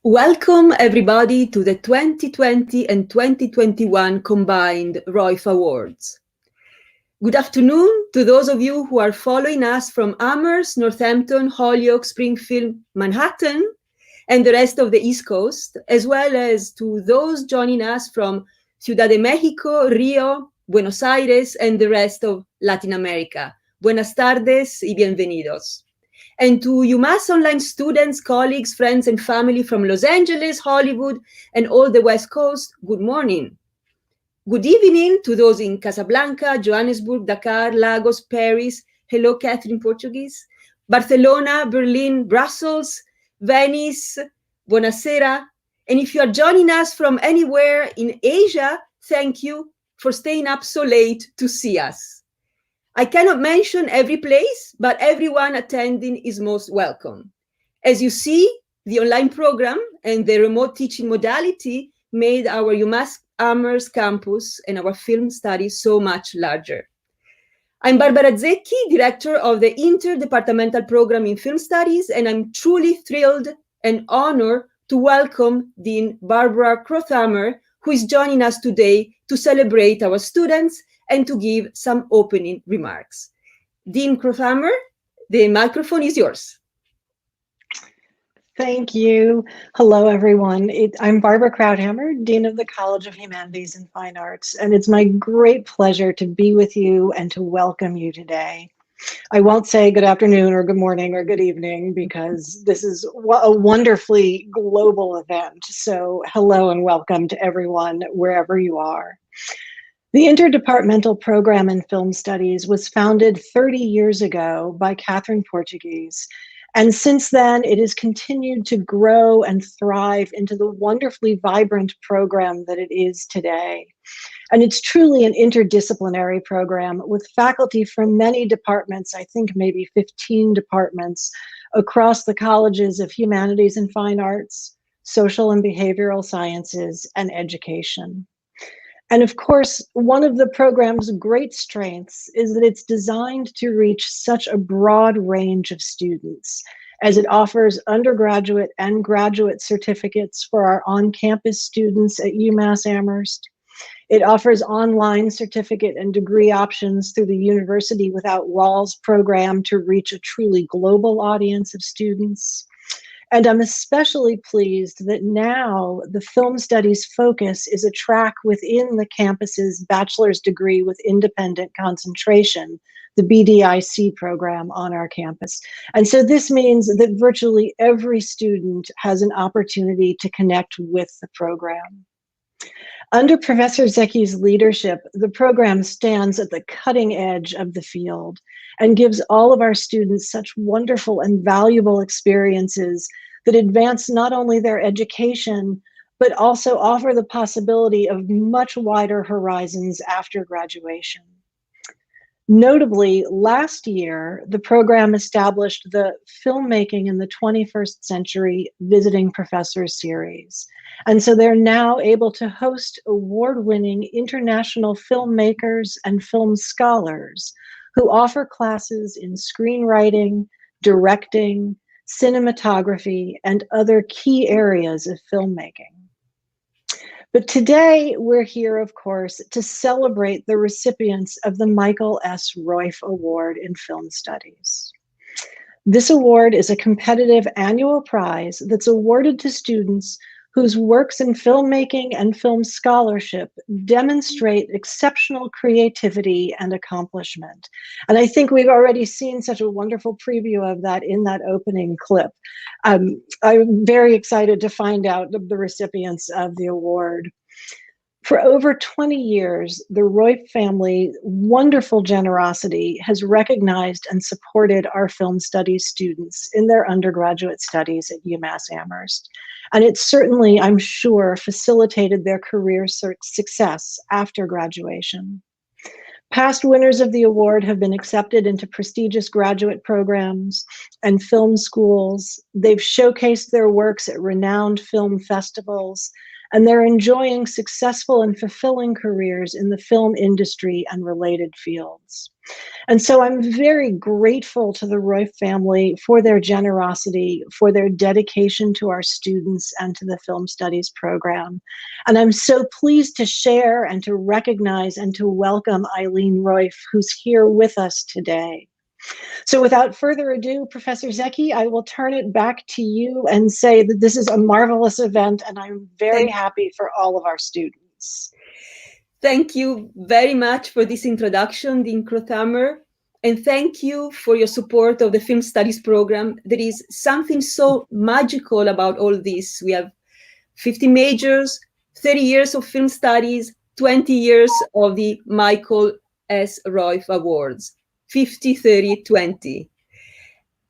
Welcome everybody to the 2020 and 2021 combined Roif Awards. Good afternoon to those of you who are following us from Amherst, Northampton, Holyoke, Springfield, Manhattan, and the rest of the East Coast, as well as to those joining us from Ciudad de Mexico, Rio, Buenos Aires, and the rest of Latin America. Buenas tardes y bienvenidos. And to UMass Online students, colleagues, friends, and family from Los Angeles, Hollywood, and all the West Coast, good morning. Good evening to those in Casablanca, Johannesburg, Dakar, Lagos, Paris. Hello, Catherine, Portuguese. Barcelona, Berlin, Brussels, Venice, buonasera. And if you are joining us from anywhere in Asia, thank you for staying up so late to see us. I cannot mention every place, but everyone attending is most welcome. As you see, the online program and the remote teaching modality made our UMass Amherst campus and our film studies so much larger. I'm Barbara Zecchi, director of the Interdepartmental Program in Film Studies, and I'm truly thrilled and honored to welcome Dean Barbara Crothammer, who is joining us today to celebrate our students and to give some opening remarks. Dean Crothammer, the microphone is yours. Thank you. Hello, everyone. I'm Barbara Krauthammer, Dean of the College of Humanities and Fine Arts, and it's my great pleasure to be with you and to welcome you today. I won't say good afternoon or good morning or good evening because this is a wonderfully global event. So hello and welcome to everyone wherever you are. The Interdepartmental Program in Film Studies was founded 30 years ago by Catherine Portuguese, and since then it has continued to grow and thrive into the wonderfully vibrant program that it is today. And it's truly an interdisciplinary program with faculty from many departments, I think maybe 15 departments, across the colleges of Humanities and Fine Arts, Social and Behavioral Sciences, and Education. And of course, one of the program's great strengths is that it's designed to reach such a broad range of students, as it offers undergraduate and graduate certificates for our on-campus students at UMass Amherst. It offers online certificate and degree options through the University Without Walls program to reach a truly global audience of students. And I'm especially pleased that now the film studies focus is a track within the campus's bachelor's degree with independent concentration, the BDIC program on our campus. And so this means that virtually every student has an opportunity to connect with the program. Under Professor Zecchi's leadership, the program stands at the cutting edge of the field and gives all of our students such wonderful and valuable experiences that advance not only their education, but also offer the possibility of much wider horizons after graduation. Notably, last year, the program established the Filmmaking in the 21st Century Visiting Professors Series. And so they're now able to host award-winning international filmmakers and film scholars who offer classes in screenwriting, directing, cinematography, and other key areas of filmmaking. But today we're here, of course, to celebrate the recipients of the Michael S. Roif Award in Film Studies. This award is a competitive annual prize that's awarded to students whose works in filmmaking and film scholarship demonstrate exceptional creativity and accomplishment. And I think we've already seen such a wonderful preview of that in that opening clip. I'm very excited to find out the recipients of the award. For over 20 years, the Roif family's wonderful generosity has recognized and supported our film studies students in their undergraduate studies at UMass Amherst. And it certainly, I'm sure, facilitated their career success after graduation. Past winners of the award have been accepted into prestigious graduate programs and film schools. They've showcased their works at renowned film festivals, and they're enjoying successful and fulfilling careers in the film industry and related fields. And so I'm very grateful to the Roif family for their generosity, for their dedication to our students and to the film studies program. And I'm so pleased to share and to recognize and to welcome Eileen Roif, who's here with us today. So without further ado, Professor Zecchi, I will turn it back to you and say that this is a marvelous event, and I'm very happy for all of our students. Thank you very much for this introduction, Dean Crothammer, and thank you for your support of the Film Studies program. There is something so magical about all this. We have 50 majors, 30 years of film studies, 20 years of the Michael S. Roif Awards, 50, 30, 20.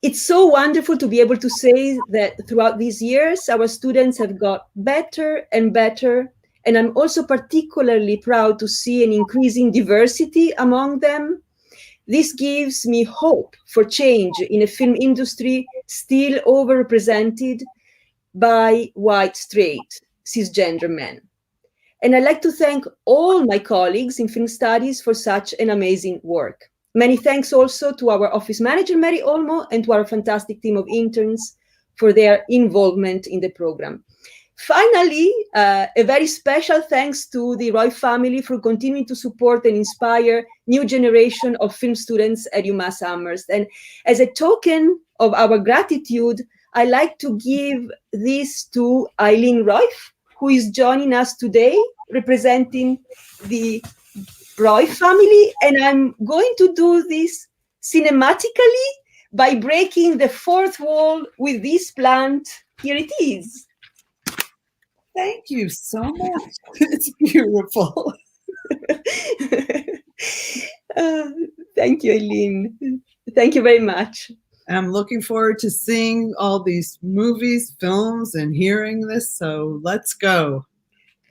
It's so wonderful to be able to say that throughout these years, our students have got better and better. And I'm also particularly proud to see an increasing diversity among them. This gives me hope for change in a film industry still overrepresented by white, straight, cisgender men. And I'd like to thank all my colleagues in film studies for such an amazing work. Many thanks also to our office manager, Mary Olmo, and to our fantastic team of interns for their involvement in the program. Finally, a very special thanks to the Roif family for continuing to support and inspire new generation of film students at UMass Amherst. And as a token of our gratitude, I like to give this to Eileen Roif, who is joining us today, representing the Roif family. And I'm going to do this cinematically by breaking the fourth wall with this plant. Here it is. Thank you so much. It's beautiful. Thank you, Eileen. Thank you very much. I'm looking forward to seeing all these movies, films, and hearing this, so let's go.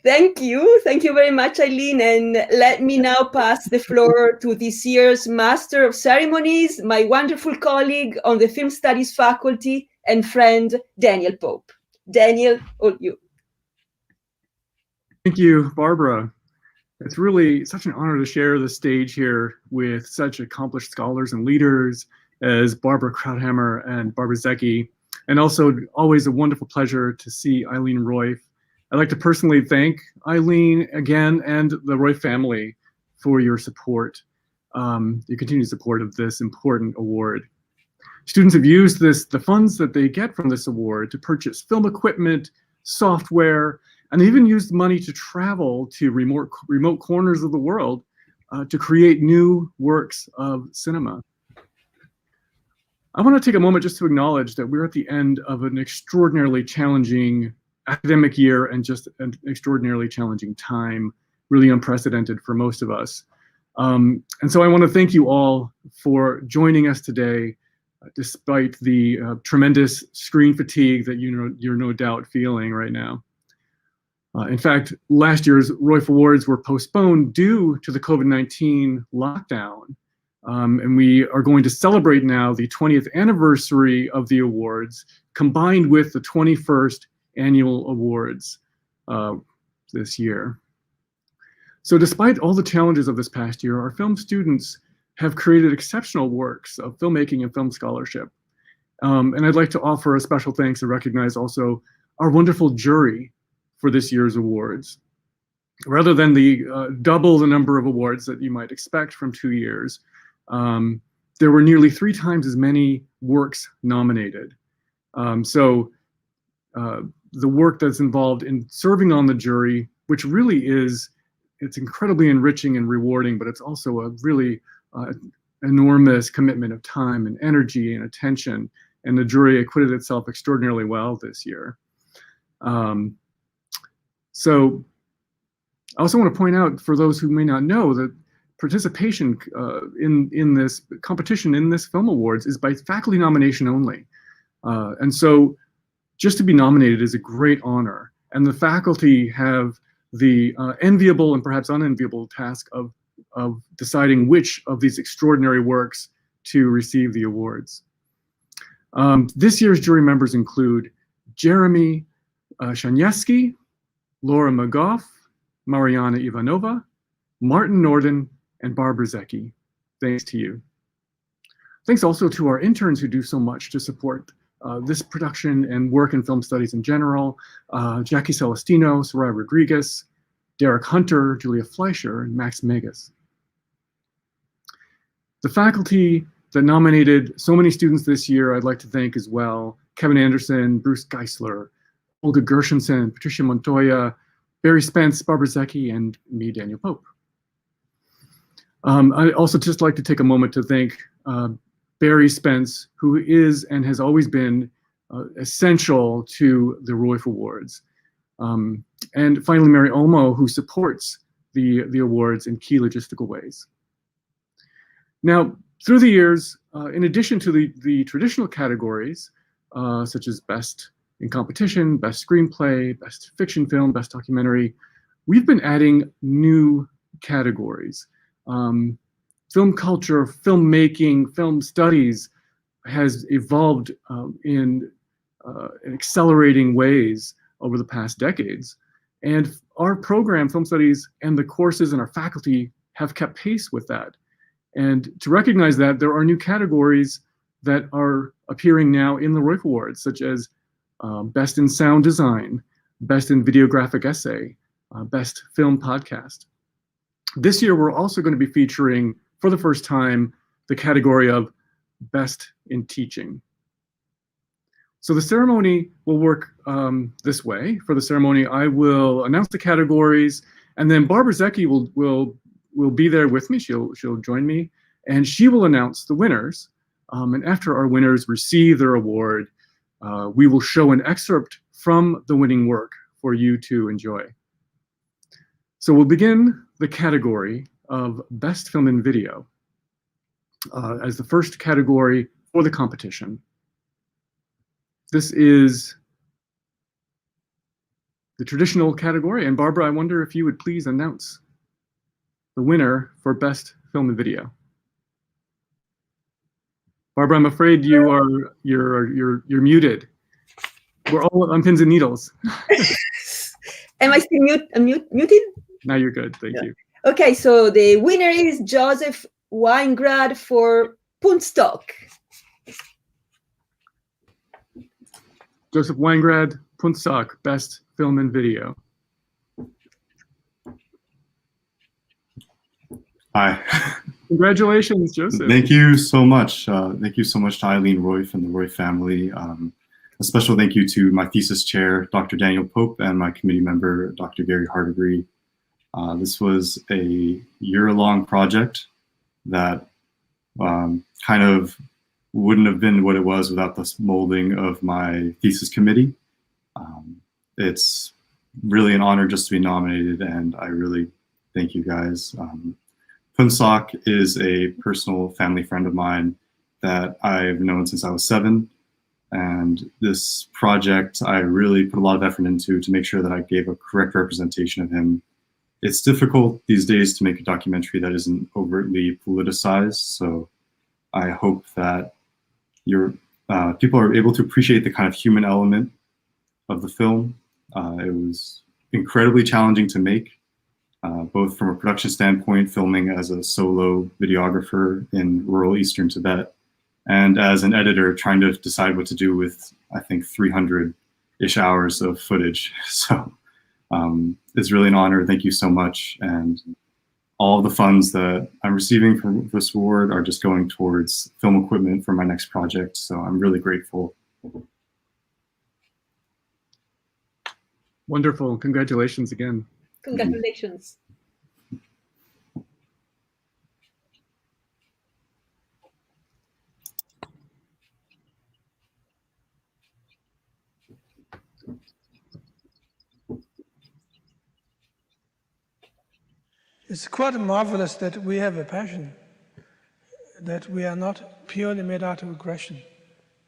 Thank you. Thank you very much, Eileen. And let me now pass the floor to this year's Master of Ceremonies, my wonderful colleague on the Film Studies faculty and friend, Daniel Pope. Daniel, all you. Thank you, Barbara. It's really such an honor to share the stage here with such accomplished scholars and leaders as Barbara Krauthammer and Barbara Zecchi, and also always a wonderful pleasure to see Eileen Roif. I'd like to personally thank Eileen again and the Roif family for your support, your continued support of this important award. Students have used the funds that they get from this award to purchase film equipment, software, and they even used money to travel to remote corners of the world to create new works of cinema. I want to take a moment just to acknowledge that we're at the end of an extraordinarily challenging academic year and just an extraordinarily challenging time, really unprecedented for most of us. And so I want to thank you all for joining us today, despite the tremendous screen fatigue that you're no doubt feeling right now. In fact, last year's Roif Awards were postponed due to the COVID-19 lockdown. And we are going to celebrate now the 20th anniversary of the awards, combined with the 21st annual awards this year. So despite all the challenges of this past year, our film students have created exceptional works of filmmaking and film scholarship. And I'd like to offer a special thanks and recognize also our wonderful jury for this year's awards. Rather than the double the number of awards that you might expect from 2 years, there were nearly 3 times as many works nominated. So the work that's involved in serving on the jury, which really it's incredibly enriching and rewarding, but it's also a really enormous commitment of time and energy and attention. And the jury acquitted itself extraordinarily well this year. So I also want to point out, for those who may not know, that participation in this competition, in this Film Awards, is by faculty nomination only. And so just to be nominated is a great honor. And the faculty have the enviable and perhaps unenviable task of of deciding which of these extraordinary works to receive the awards. This year's jury members include Jeremi Szaniawski, Laura McGough, Mariana Ivanova, Martin Norden, and Barbara Zecchi. Thanks to you. Thanks also to our interns who do so much to support this production and work in film studies in general. Jackie Celestino, Soraya Rodriguez, Derek Hunter, Julia Fleischer, and Max Megas. The faculty that nominated so many students this year, I'd like to thank as well: Kevin Anderson, Bruce Geisler, Olga Gershenson, Patricia Montoya, Barry Spence, Barbara Zecchi, and me, Daniel Pope. I'd also just like to take a moment to thank Barry Spence, who is and has always been essential to the Roif Awards. And finally, Mary Olmo, who supports the awards in key logistical ways. Now, through the years, in addition to the traditional categories, such as Best in Competition, Best Screenplay, Best Fiction Film, Best Documentary, we've been adding new categories. Film culture, filmmaking, film studies has evolved in accelerating ways over the past decades. And our program, Film Studies, and the courses and our faculty have kept pace with that. And to recognize that, there are new categories that are appearing now in the Roif Awards, such as Best in Sound Design, Best in Videographic Essay, Best Film Podcast. This year, we're also going to be featuring, for the first time, the category of Best in Teaching. So the ceremony will work this way. For the ceremony, I will announce the categories, and then Barbara Zecchi will be there with me. She'll join me, and she will announce the winners. And after our winners receive their award, we will show an excerpt from the winning work for you to enjoy. So we'll begin the category of Best Film and Video as the first category for the competition. This is the traditional category, and Barbara, I wonder if you would please announce the winner for Best Film and Video. Barbara, I'm afraid you're muted. We're all on pins and needles. Am I still muted? Now you're good. Thank you. Okay, so the winner is Joseph Weingrad for Puntstock. Joseph Weingrad, Puntstock, Best Film and Video. Hi. Congratulations, Joseph. Thank you so much. Thank you so much to Eileen Roif and the Roif family. A special thank you to my thesis chair, Dr. Daniel Pope, and my committee member, Dr. Gary Hardegree. This was a year-long project that kind of wouldn't have been what it was without the molding of my thesis committee. It's really an honor just to be nominated, and I really thank you guys. Puntstock is a personal family friend of mine that I've known since I was 7. And this project, I really put a lot of effort into to make sure that I gave a correct representation of him. It's difficult these days to make a documentary that isn't overtly politicized. So I hope that people are able to appreciate the kind of human element of the film. It was incredibly challenging to make. Both from a production standpoint, filming as a solo videographer in rural Eastern Tibet, and as an editor trying to decide what to do with, I think, 300-ish hours of footage. So it's really an honor. Thank you so much. And all of the funds that I'm receiving from this award are just going towards film equipment for my next project. So I'm really grateful. Wonderful. Congratulations again. Congratulations. It's quite marvelous that we have a passion, that we are not purely made out of aggression,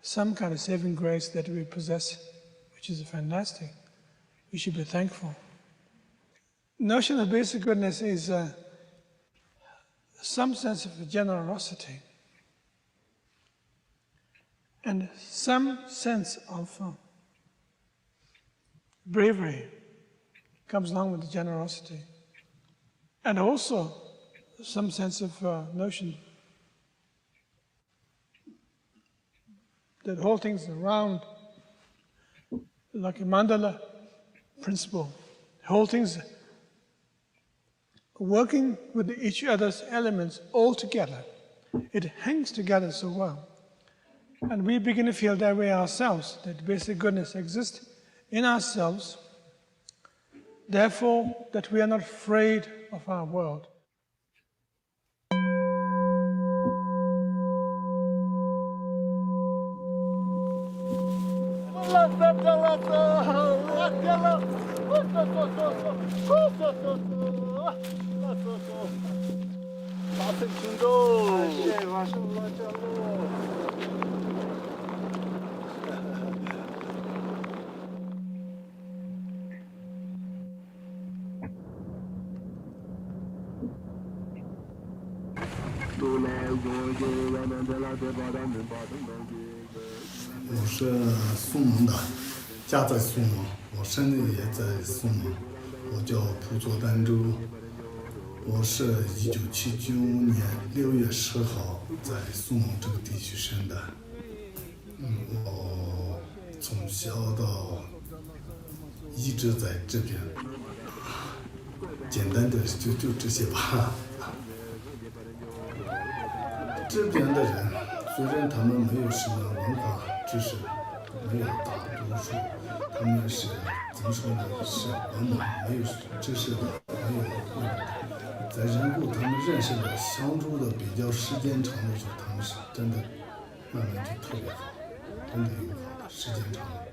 some kind of saving grace that we possess, which is fantastic. We should be thankful. Notion of basic goodness is some sense of generosity and some sense of bravery comes along with the generosity, and also some sense of notion that whole things around like a mandala principle, whole things working with each other's elements all together. It hangs together so well. And we begin to feel that way ourselves, that basic goodness exists in ourselves, therefore that we are not afraid of our world.我是苏蒙的，家在苏蒙，我生日也在苏蒙，我叫蒲佐丹州。我是1979年6月10号在苏蒙这个地区生的。我从小到一直在这边，简单的就这些吧。这边的人虽然他们没有什么文化知识，没有大多数，他们是怎么说呢？是文盲，没有知识的，没有会的。在人户他们认识的、相处的比较时间长的时候，他们是真的慢慢就特别好，真的友好的，时间长了。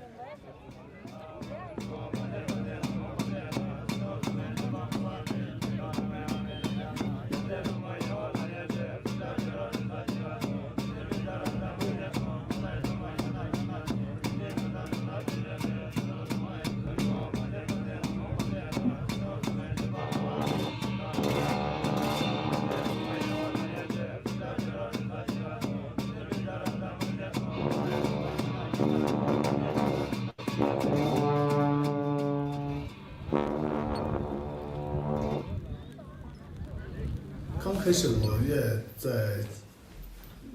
刚开始我也在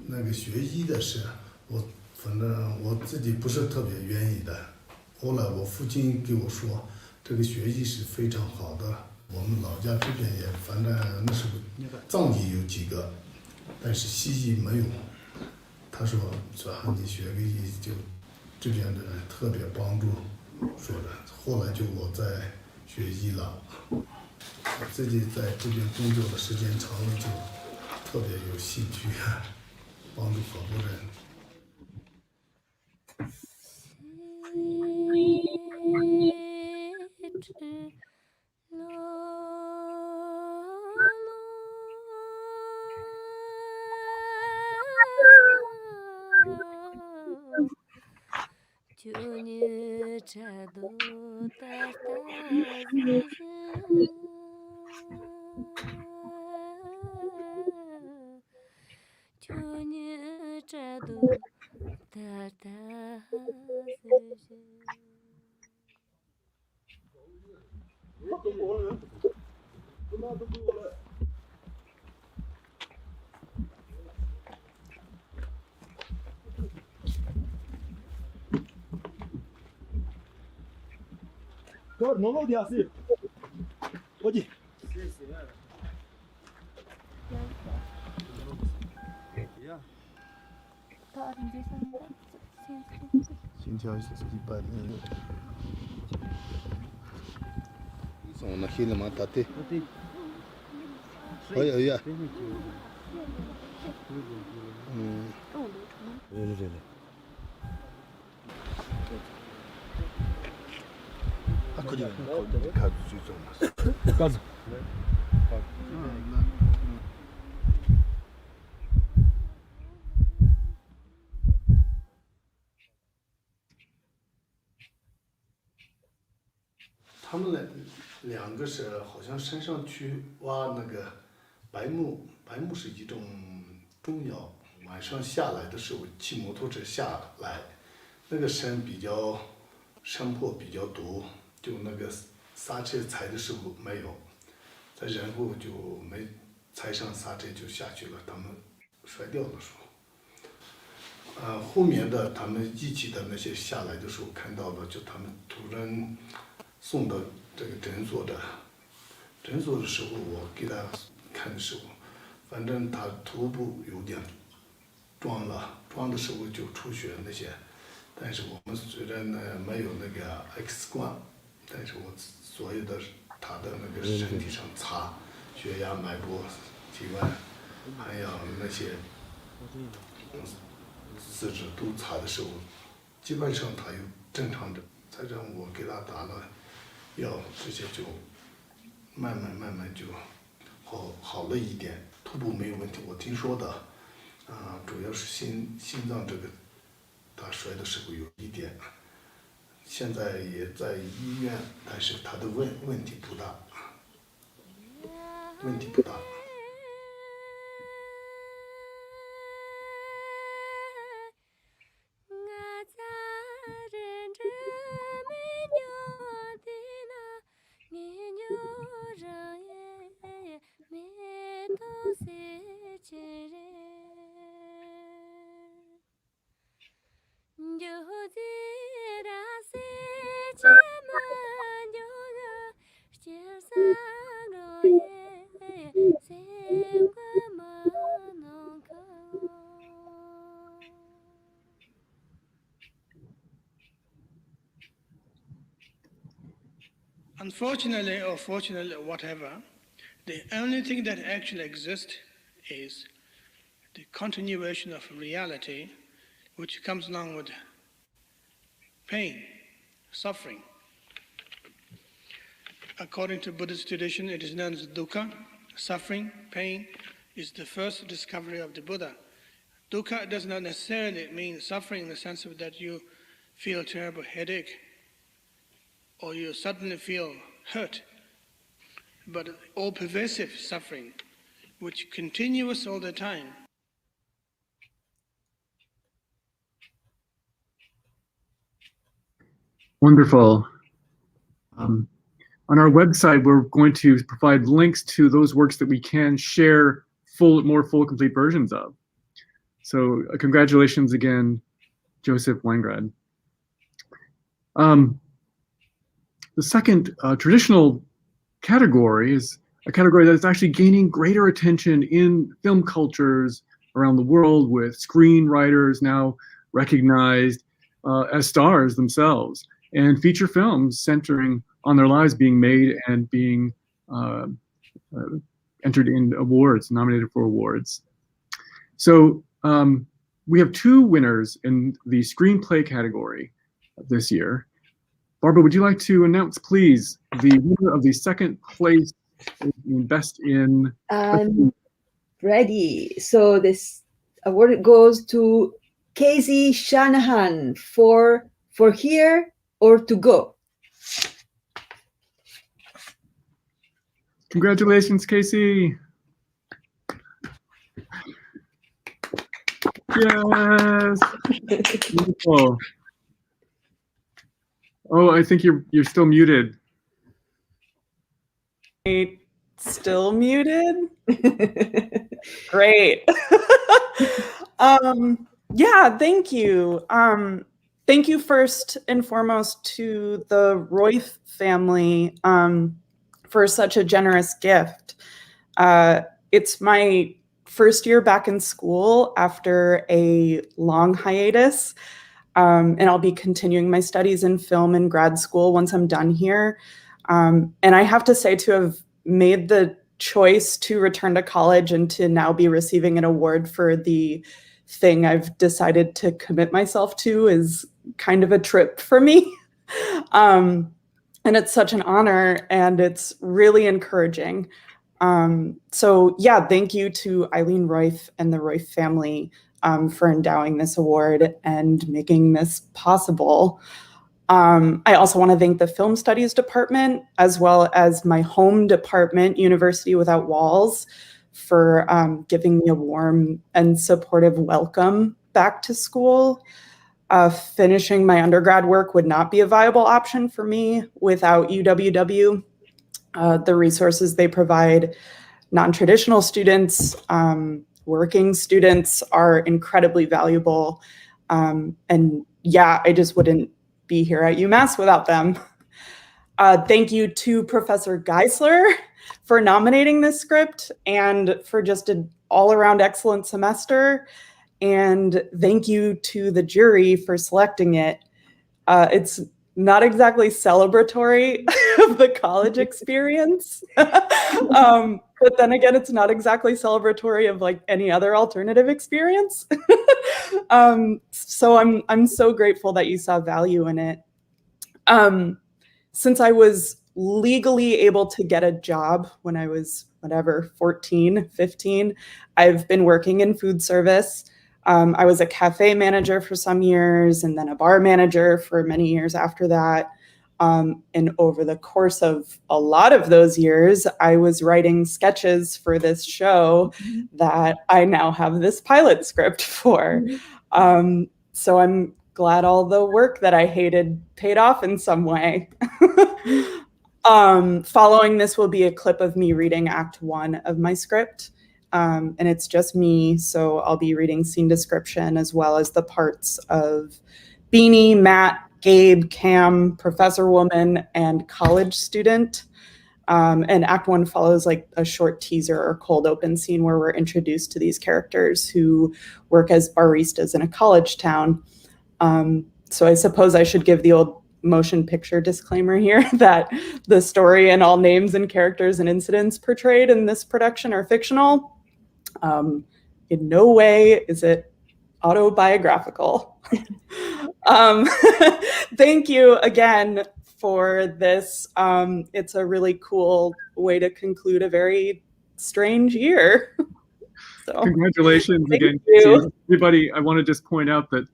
那个学医的时候，反正我自己不是特别愿意的。后来我父亲给我说，这个学医是非常好的。我们老家这边也，反正那时候藏医有几个，但是西医没有。他说你学个医就这边的人特别帮助，说的。后来就我在学医了。我自己在这边工作的时间长了，就特别有兴趣，帮助好多人。Non lo dia sì. Oggi. Sì, sì. 心跳是100的。从那黑了嘛，打的。哎呀呀。对。가자. 他们两个是好像山上去挖那个白木是一种中药，晚上下来的时候骑摩托车下来，那个山坡比较陡，就那个刹车踩的时候没有，然后就没踩上刹车就下去了，他们摔掉的时候。后面的他们一起的那些下来的时候看到了，就他们突然送到这个诊所的时候，我给他看的时候，反正他头部有点撞的时候就出血那些，但是我们虽然呢没有那个 X 光，但是我所有的他的那个身体上查血压、脉搏、体温，还有那些四肢都查的时候，基本上他有正常的，再让我给他打了药，这些就慢慢就好了一点，头部没有问题。我听说的，主要是心脏这个，他摔的时候有一点，现在也在医院，但是他的问题不大，问题不大。Unfortunately or fortunately, whatever, the only thing that actually exists is the continuation of reality, which comes along with pain, suffering. According to Buddhist tradition, it is known as dukkha. Suffering, pain, is the first discovery of the Buddha. Dukkha does not necessarily mean suffering in the sense of that you feel a terrible headache or you suddenly feel hurt, but all-pervasive suffering, which continues all the time. Wonderful. On our website, we're going to provide links to those works that we can share more full, complete versions of. So congratulations again, Joseph Weingrad. The second traditional category is a category that is actually gaining greater attention in film cultures around the world, with screenwriters now recognized as stars themselves, and feature films centering on their lives being made and being entered in awards, nominated for awards. So we have two winners in the screenplay category this year. Barbara, would you like to announce, please, the winner of the second place in Best in... I'm ready. So this award goes to Casey Shanahan for Here or To Go. Congratulations, Casey. Yes. Beautiful. Oh, I think you're still muted. Still muted? Great. Yeah, thank you. Thank you first and foremost to the Roif family for such a generous gift. It's my first year back in school after a long hiatus. And I'll be continuing my studies in film in grad school once I'm done here. And I have to say, to have made the choice to return to college and to now be receiving an award for the thing I've decided to commit myself to is kind of a trip for me. And it's such an honor, and it's really encouraging. So yeah, thank you to Eileen Roif and the Roif family for endowing this award and making this possible. I also want to thank the Film Studies Department, as well as my home department, University Without Walls, for giving me a warm and supportive welcome back to school. Finishing my undergrad work would not be a viable option for me without UWW. The resources they provide non-traditional students, working students are incredibly valuable. And yeah, I just wouldn't be here at UMass without them. Thank you to Professor Geisler for nominating this script and for just an all-around excellent semester. And thank you to the jury for selecting it. It's not exactly celebratory of the college experience. But then again, it's not exactly celebratory of like any other alternative experience. So I'm so grateful that you saw value in it. Since I was legally able to get a job when I was, 14, 15, I've been working in food service. I was a cafe manager for some years and then a bar manager for many years after that. And over the course of a lot of those years, I was writing sketches for this show that I now have this pilot script for. So I'm glad all the work that I hated paid off in some way. Following this will be a clip of me reading Act 1 of my script. And it's just me, so I'll be reading scene description as well as the parts of Beanie, Matt, Gabe, Cam, Professor Woman, and college student. And Act 1 follows like a short teaser or cold open scene where we're introduced to these characters who work as baristas in a college town. So I suppose I should give the old motion picture disclaimer here that the story and all names and characters and incidents portrayed in this production are fictional. In no way is it autobiographical. Thank you again for this. It's a really cool way to conclude a very strange year. So, congratulations again, everybody. I want to just point out that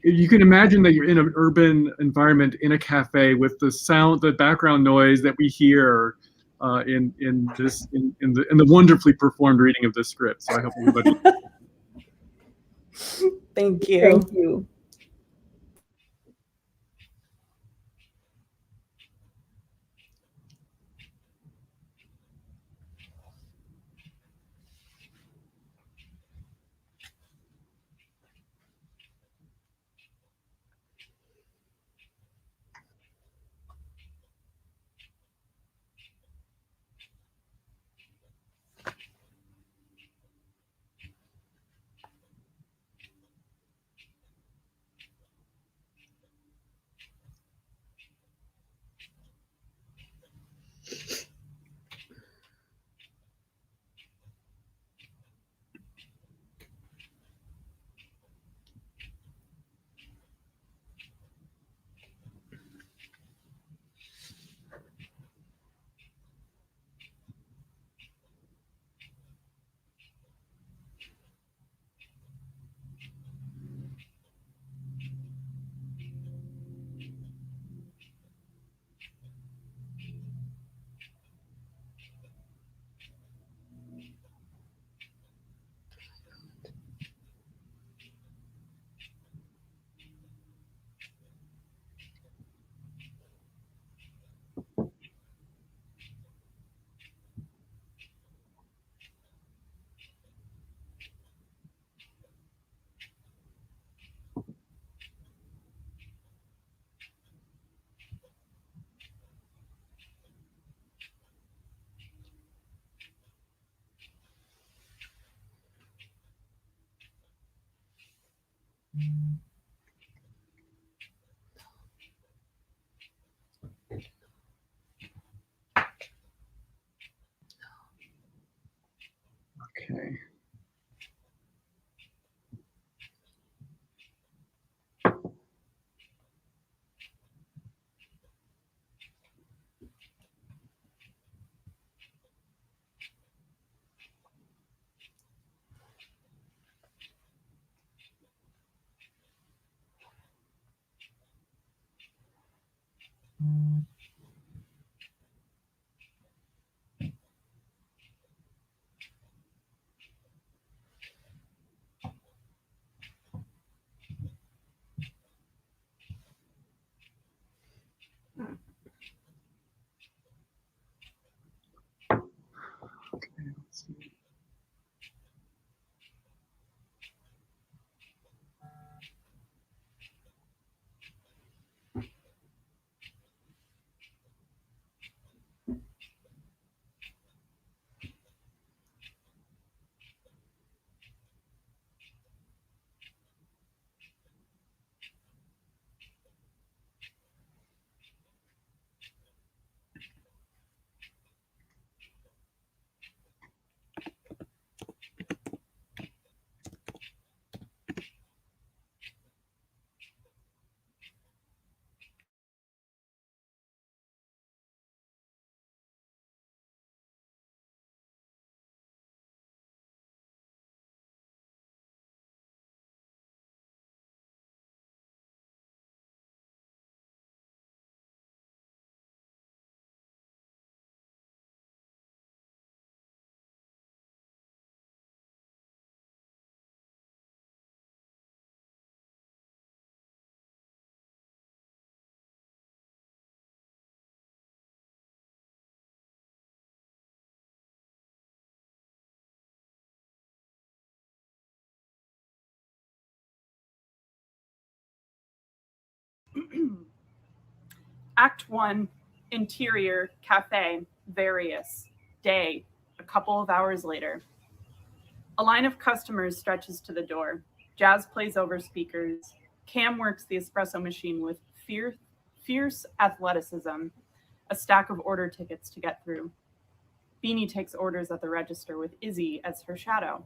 you can imagine that you're in an urban environment in a cafe with the sound, the background noise that we hear in the wonderfully performed reading of the script. So I hope everybody. Thank you. Thank you. Okay. Act 1, interior, cafe, various, day, a couple of hours later. A line of customers stretches to the door. Jazz plays over speakers. Cam works the espresso machine with fierce athleticism, a stack of order tickets to get through. Beanie takes orders at the register with Izzy as her shadow.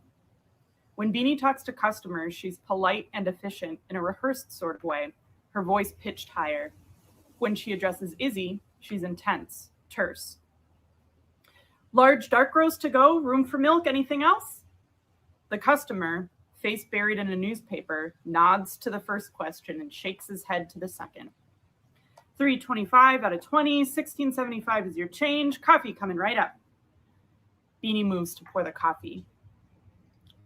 When Beanie talks to customers, she's polite and efficient in a rehearsed sort of way, her voice pitched higher. When she addresses Izzy, she's intense, terse. Large dark roast to go, room for milk, anything else? The customer, face buried in a newspaper, nods to the first question and shakes his head to the second. $3.25 out of 20, $16.75 is your change, coffee coming right up. Beanie moves to pour the coffee.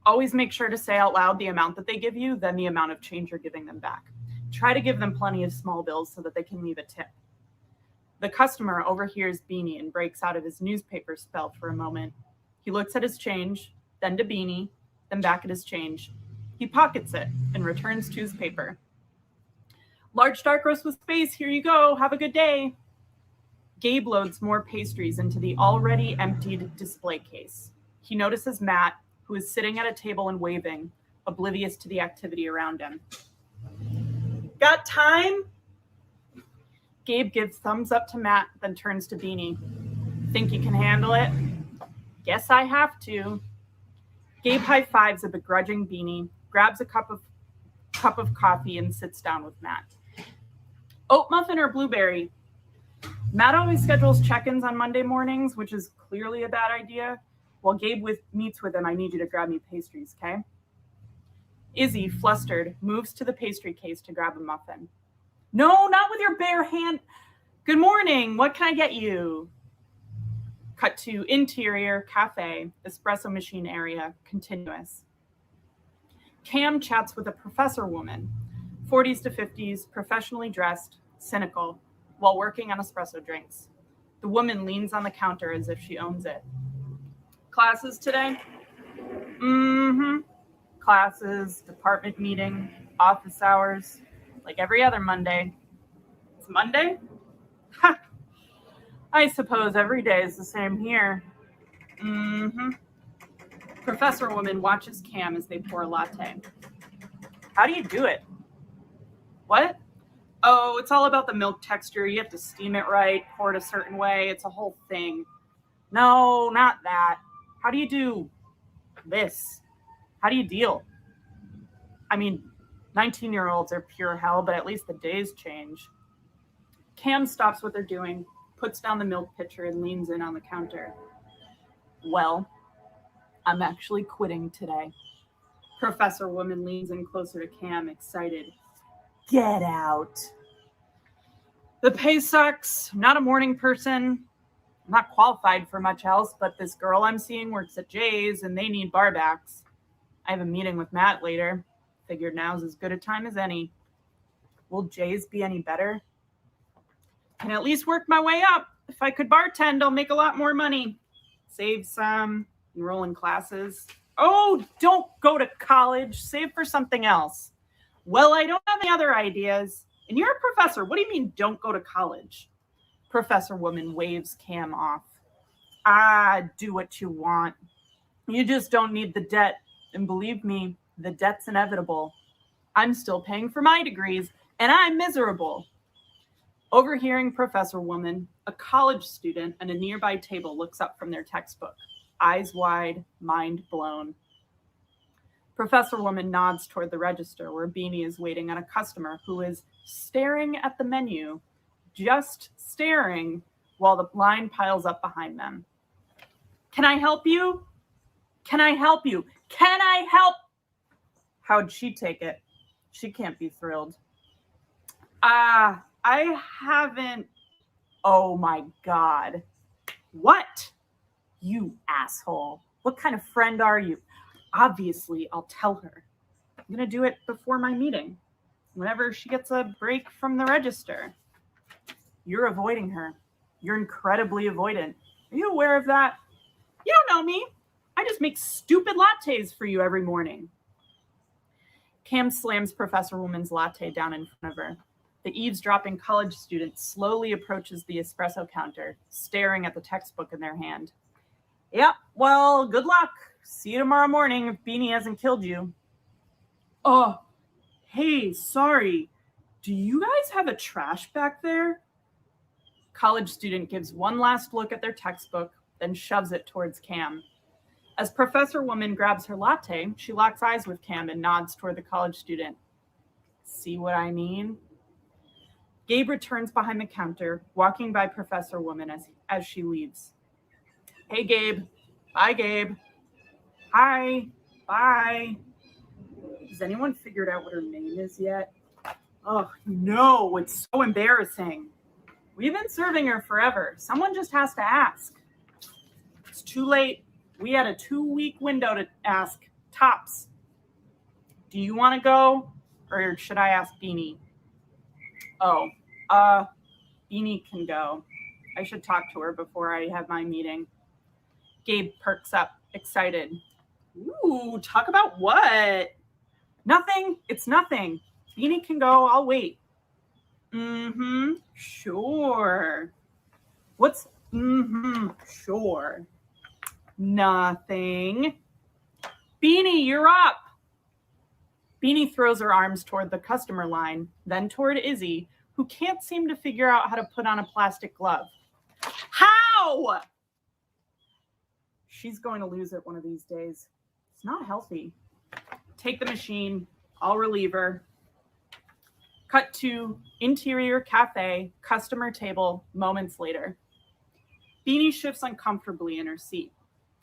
Always make sure to say out loud the amount that they give you, then the amount of change you're giving them back. Try to give them plenty of small bills so that they can leave a tip. The customer overhears Beanie and breaks out of his newspaper spell for a moment. He looks at his change, then to Beanie, then back at his change. He pockets it and returns to his paper. Large dark roast with space, here you go, have a good day. Gabe loads more pastries into the already emptied display case. He notices Matt, who is sitting at a table and waving, oblivious to the activity around him. Got time? Gabe gives thumbs up to Matt, then turns to Beanie. Think you can handle it? Guess I have to. Gabe high-fives a begrudging Beanie, grabs a cup of coffee, and sits down with Matt. Oat muffin or blueberry? Matt always schedules check-ins on Monday mornings, which is clearly a bad idea. While Gabe meets with him, I need you to grab me pastries, okay? Izzy, flustered, moves to the pastry case to grab a muffin. No, not with your bare hand. Good morning. What can I get you? Cut to interior, cafe, espresso machine area, continuous. Cam chats with a professor woman, 40s to 50s, professionally dressed, cynical, while working on espresso drinks. The woman leans on the counter as if she owns it. Classes today? Mm-hmm. Classes, department meeting, office hours, like every other Monday. It's Monday? Ha! I suppose every day is the same here. Mm-hmm. Professor woman watches Cam as they pour a latte. How do you do it? What? Oh, it's all about the milk texture. You have to steam it right, pour it a certain way. It's a whole thing. No, not that. How do you do this? How do you deal? I mean, 19-year-olds are pure hell, but at least the days change. Cam stops what they're doing, puts down the milk pitcher, and leans in on the counter. Well, I'm actually quitting today. Professor woman leans in closer to Cam, excited. Get out. The pay sucks. I'm not a morning person. I'm not qualified for much else, but this girl I'm seeing works at Jay's and they need barbacks. I have a meeting with Matt later. Figured now's as good a time as any. Will Jay's be any better? Can at least work my way up. If I could bartend, I'll make a lot more money. Save some, enroll in classes. Oh, don't go to college. Save for something else. Well, I don't have any other ideas. And you're a professor. What do you mean, don't go to college? Professor woman waves Cam off. Do what you want. You just don't need the debt. And believe me, the debt's inevitable. I'm still paying for my degrees, and I'm miserable. Overhearing Professor woman, a college student at a nearby table looks up from their textbook, eyes wide, mind blown. Professor woman nods toward the register where Beanie is waiting on a customer who is staring at the menu, just staring while the line piles up behind them. Can I help you? Can I help you? Can I help? How'd she take it? She can't be thrilled. I haven't. Oh my God. What? You asshole. What kind of friend are you? Obviously, I'll tell her. I'm going to do it before my meeting, whenever she gets a break from the register. You're avoiding her. You're incredibly avoidant. Are you aware of that? You don't know me. I just make stupid lattes for you every morning. Cam slams Professor Woman's latte down in front of her. The eavesdropping college student slowly approaches the espresso counter, staring at the textbook in their hand. Yep, well, good luck. See you tomorrow morning if Beanie hasn't killed you. Oh, hey, sorry. Do you guys have a trash back there? College student gives one last look at their textbook, then shoves it towards Cam. As Professor Woman grabs her latte, she locks eyes with Cam and nods toward the college student. See what I mean? Gabe returns behind the counter, walking by Professor Woman as she leaves. Hey, Gabe. Bye, Gabe. Hi. Bye. Has anyone figured out what her name is yet? Oh, no, it's so embarrassing. We've been serving her forever. Someone just has to ask. It's too late. We had a 2-week window to ask. Tops. Do you want to go? Or should I ask Beanie? Oh, Beanie can go. I should talk to her before I have my meeting. Gabe perks up, excited. Ooh, talk about what? Nothing. It's nothing. Beanie can go. I'll wait. Mm-hmm. Sure. What's sure? Nothing. Beanie, you're up. Beanie throws her arms toward the customer line, then toward Izzy, who can't seem to figure out how to put on a plastic glove. How? She's going to lose it one of these days. It's not healthy. Take the machine. I'll relieve her. Cut to interior cafe, customer table, moments later. Beanie shifts uncomfortably in her seat.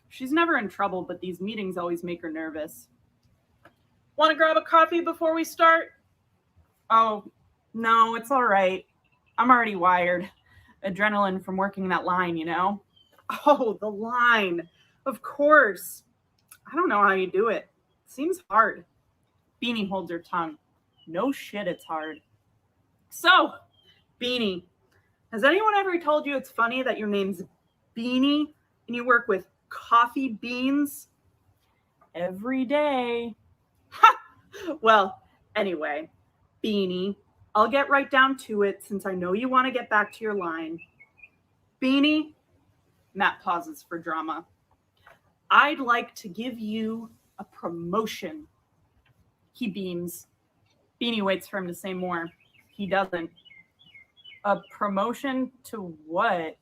She's never in trouble, but these meetings always make her nervous. Want to grab a coffee before we start? Oh, no, it's all right. I'm already wired. Adrenaline from working that line, you know? Oh, the line. Of course. I don't know how you do it. Seems hard. Beanie holds her tongue. No shit, it's hard. So, Beanie, has anyone ever told you it's funny that your name's Beanie and you work with coffee beans? Every day. Ha! Well, anyway, Beanie, I'll get right down to it since I know you want to get back to your line. Beanie, Matt pauses for drama. I'd like to give you a promotion. He beams. Beanie waits for him to say more. He doesn't. A promotion to what?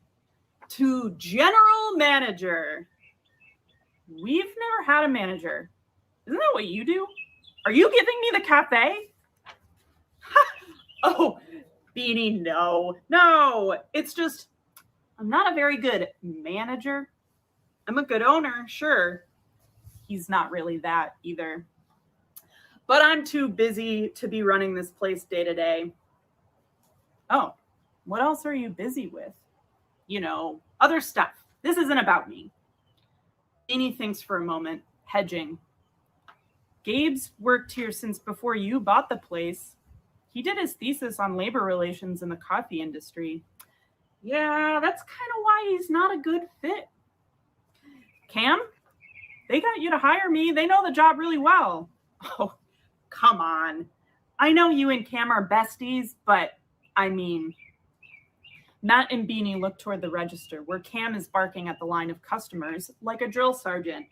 To general manager. We've never had a manager. Isn't that what you do? Are you giving me the cafe? Oh, Beanie, no. It's just, I'm not a very good manager. I'm a good owner, sure. He's not really that either. But I'm too busy to be running this place day to day. Oh, what else are you busy with? You know, other stuff. This isn't about me. Beanie thinks for a moment, hedging. Gabe's worked here since before you bought the place. He did his thesis on labor relations in the coffee industry. Yeah, that's kind of why he's not a good fit. Cam, they got you to hire me. They know the job really well. Oh, come on. I know you and Cam are besties, but I mean, Matt and Beanie look toward the register where Cam is barking at the line of customers like a drill sergeant.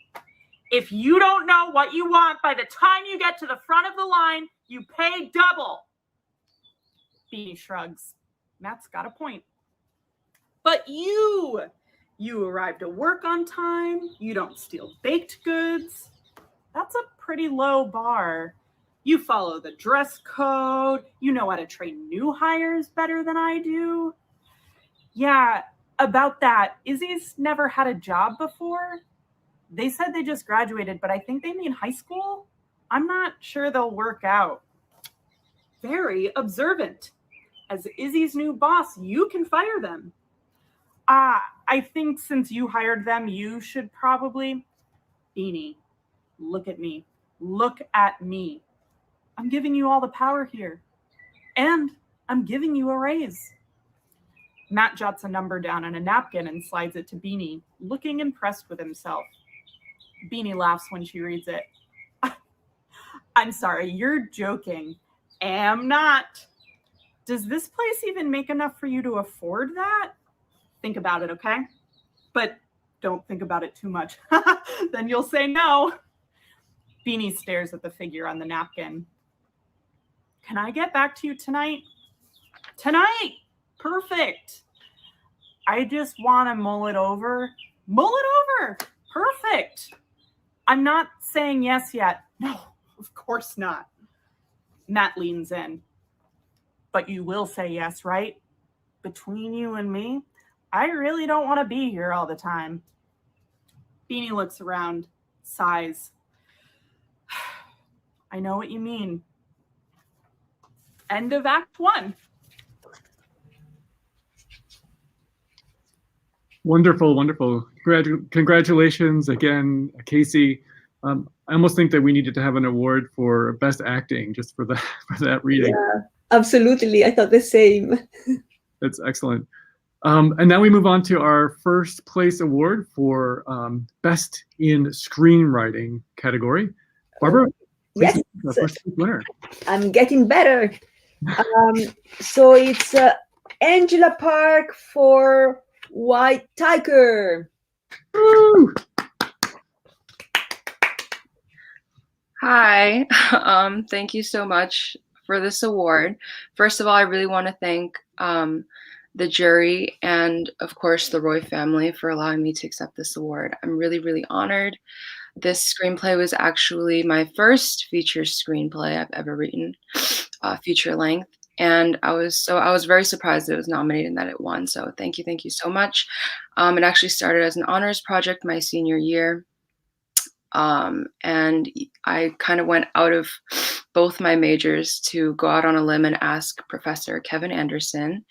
If you don't know what you want by the time you get to the front of the line, you pay double. Beanie shrugs. Matt's got a point. But you arrive to work on time. You don't steal baked goods. That's a pretty low bar. You follow the dress code. You know how to train new hires better than I do. Yeah, about that, Izzy's never had a job before. They said they just graduated, but I think they mean high school. I'm not sure they'll work out. Very observant. As Izzy's new boss, you can fire them. I think since you hired them, you should probably... Beanie, look at me. Look at me. I'm giving you all the power here. And I'm giving you a raise. Matt jots a number down on a napkin and slides it to Beanie, looking impressed with himself. Beanie laughs when she reads it. I'm sorry, you're joking. Am not. Does this place even make enough for you to afford that? Think about it, okay? But don't think about it too much. Then you'll say no. Beanie stares at the figure on the napkin. Can I get back to you tonight? Tonight! Perfect. I just want to mull it over. Mull it over. Perfect. I'm not saying yes yet. No, of course not. Matt leans in. But you will say yes, right? Between you and me, I really don't want to be here all the time. Beanie looks around, sighs. I know what you mean. End of Act 1. Wonderful, wonderful. Congratulations again, Casey. I almost think that we needed to have an award for best acting just for that reading. Yeah, absolutely. I thought the same. That's excellent. And now we move on to our first place award for best in screenwriting category. Barbara, yes, the first winner. I'm getting better. So it's Angela Park for White Tiger. Woo! Hi, thank you so much for this award. First of all, I really want to thank the jury and, of course, the Roif family for allowing me to accept this award. I'm really, really honored. This screenplay was actually my first feature screenplay I've ever written, feature length. And I was very surprised it was nominated and that it won. So thank you so much. It actually started as an honors project my senior year. And I kind of went out of both my majors to go out on a limb and ask Professor Kevin Anderson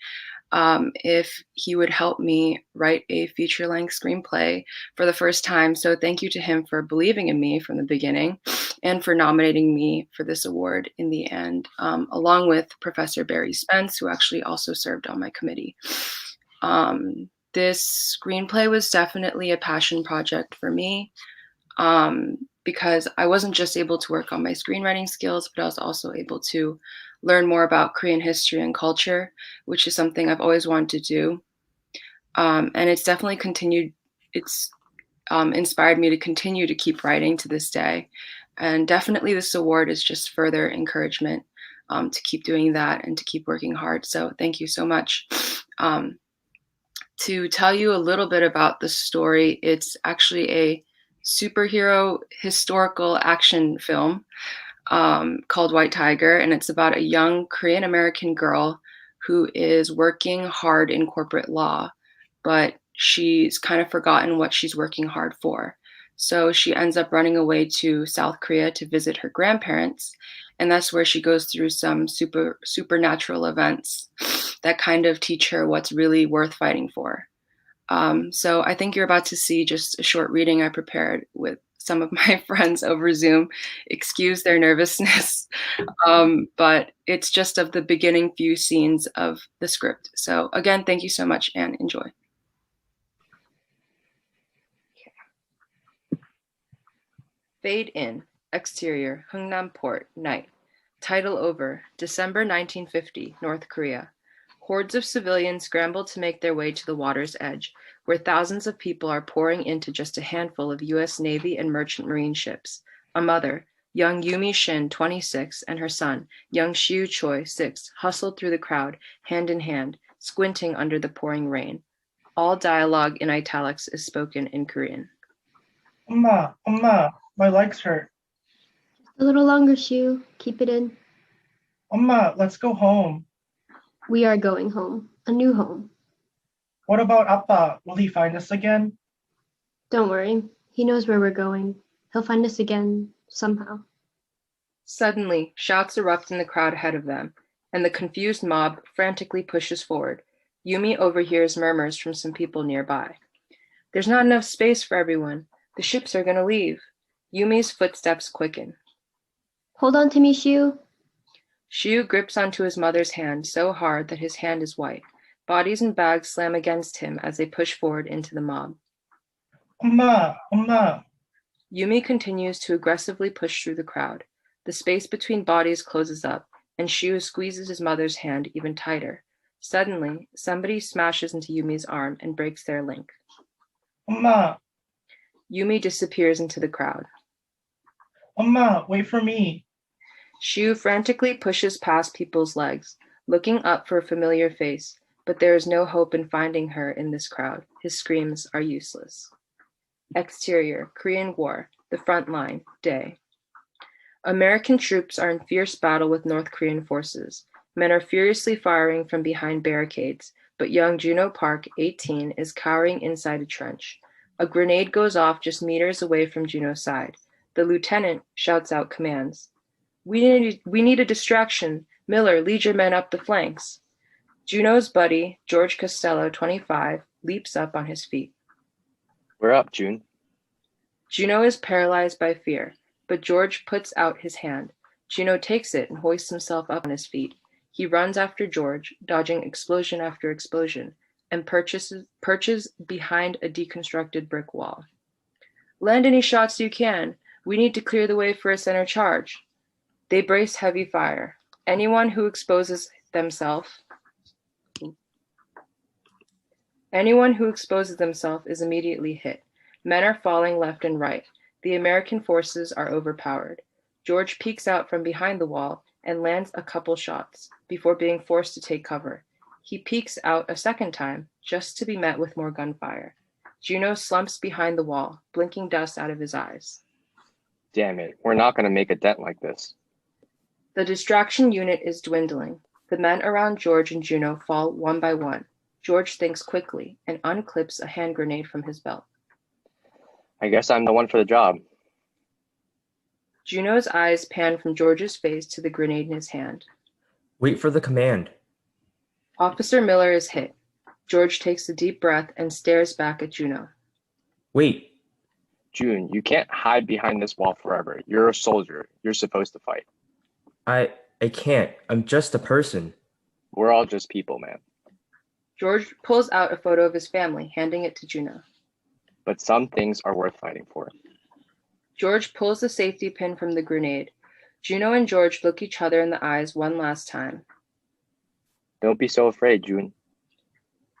if he would help me write a feature-length screenplay for the first time. So thank you to him for believing in me from the beginning and for nominating me for this award in the end, along with Professor Barry Spence, who actually also served on my committee. This screenplay was definitely a passion project for me. Because I wasn't just able to work on my screenwriting skills, but I was also able to learn more about Korean history and culture, which is something I've always wanted to do. And it's definitely inspired me to continue to keep writing to this day. And definitely this award is just further encouragement to keep doing that and to keep working hard. So thank you so much. To tell you a little bit about the story, it's actually a superhero historical action film called White Tiger, and it's about a young Korean American girl who is working hard in corporate law, but she's kind of forgotten what she's working hard for. So she ends up running away to South Korea to visit her grandparents, and that's where she goes through some supernatural events that kind of teach her what's really worth fighting for. So I think you're about to see just a short reading I prepared with some of my friends over Zoom. Excuse their nervousness, but it's just of the beginning few scenes of the script. So again, thank you so much and enjoy. Fade in. Exterior, Hungnam Port, night. Title over, December 1950, North Korea. Hordes of civilians scramble to make their way to the water's edge, where thousands of people are pouring into just a handful of U.S. Navy and Merchant Marine ships. A mother, young Yumi Shin, 26, and her son, young Shiu Choi, 6, hustled through the crowd, hand in hand, squinting under the pouring rain. All dialogue in italics is spoken in Korean. 엄마, my legs hurt. A little longer, Shiu. Keep it in. 엄마, let's go home. We are going home. A new home. What about Appa? Will he find us again? Don't worry. He knows where we're going. He'll find us again, somehow. Suddenly, shouts erupt in the crowd ahead of them, and the confused mob frantically pushes forward. Yumi overhears murmurs from some people nearby. There's not enough space for everyone. The ships are going to leave. Yumi's footsteps quicken. Hold on to me, Shiu. Shiu grips onto his mother's hand so hard that his hand is white. Bodies and bags slam against him as they push forward into the mob. 엄마. Yumi continues to aggressively push through the crowd. The space between bodies closes up. and Shu squeezes his mother's hand even tighter. Suddenly, somebody smashes into Yumi's arm and breaks their link. Oma, Yumi disappears into the crowd. Oma, wait for me. Shu frantically pushes past people's legs, looking up for a familiar face, but there is no hope in finding her in this crowd. His screams are useless. Exterior, Korean War, the front line, day. American troops are in fierce battle with North Korean forces. Men are furiously firing from behind barricades, but young Juno Park, 18, is cowering inside a trench. A grenade goes off just meters away from Juno's side. The lieutenant shouts out commands. We need a distraction. Miller, lead your men up the flanks. Juno's buddy, George Costello, 25, leaps up on his feet. We're up, June. Juno is paralyzed by fear, but George puts out his hand. Juno takes it and hoists himself up on his feet. He runs after George, dodging explosion after explosion, and perches behind a deconstructed brick wall. Land any shots you can. We need to clear the way for a center charge. They brace heavy fire. Anyone who exposes themselves is immediately hit. Men are falling left and right. The American forces are overpowered. George peeks out from behind the wall and lands a couple shots before being forced to take cover. He peeks out a second time, just to be met with more gunfire. Juno slumps behind the wall, blinking dust out of his eyes. Damn it, we're not going to make a dent like this. The distraction unit is dwindling. The men around George and Juno fall one by one. George thinks quickly and unclips a hand grenade from his belt. I guess I'm the one for the job. Juno's eyes pan from George's face to the grenade in his hand. Wait for the command. Officer Miller is hit. George takes a deep breath and stares back at Juno. Wait. June, you can't hide behind this wall forever. You're a soldier. You're supposed to fight. I can't. I'm just a person. We're all just people, man. George pulls out a photo of his family, handing it to Juno. But some things are worth fighting for. George pulls the safety pin from the grenade. Juno and George look each other in the eyes one last time. Don't be so afraid, June.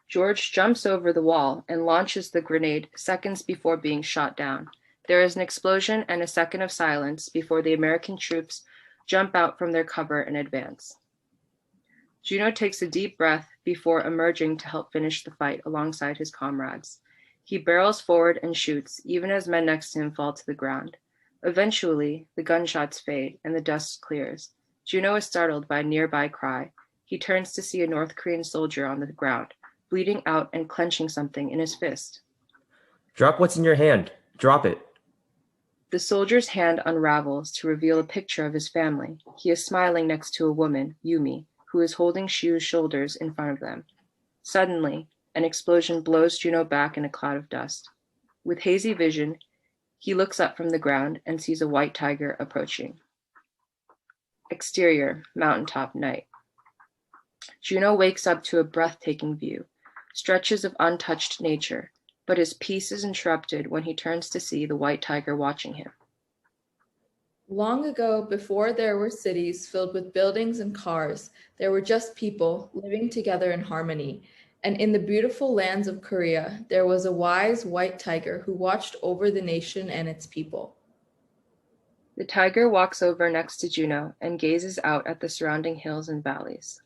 George jumps over the wall and launches the grenade seconds before being shot down. There is an explosion and a second of silence before the American troops jump out from their cover and advance. Juno takes a deep breath before emerging to help finish the fight alongside his comrades. He barrels forward and shoots, even as men next to him fall to the ground. Eventually, the gunshots fade and the dust clears. Juno is startled by a nearby cry. He turns to see a North Korean soldier on the ground, bleeding out and clenching something in his fist. Drop what's in your hand. Drop it. The soldier's hand unravels to reveal a picture of his family. He is smiling next to a woman, Yumi, who is holding Shu's shoulders in front of them. Suddenly, an explosion blows Juno back in a cloud of dust. With hazy vision, he looks up from the ground and sees a white tiger approaching. Exterior, mountaintop, night. Juno wakes up to a breathtaking view, stretches of untouched nature, but his peace is interrupted when he turns to see the white tiger watching him. Long ago, before there were cities filled with buildings and cars, there were just people living together in harmony. And in the beautiful lands of Korea, there was a wise white tiger who watched over the nation and its people. The tiger walks over next to Juno and gazes out at the surrounding hills and valleys.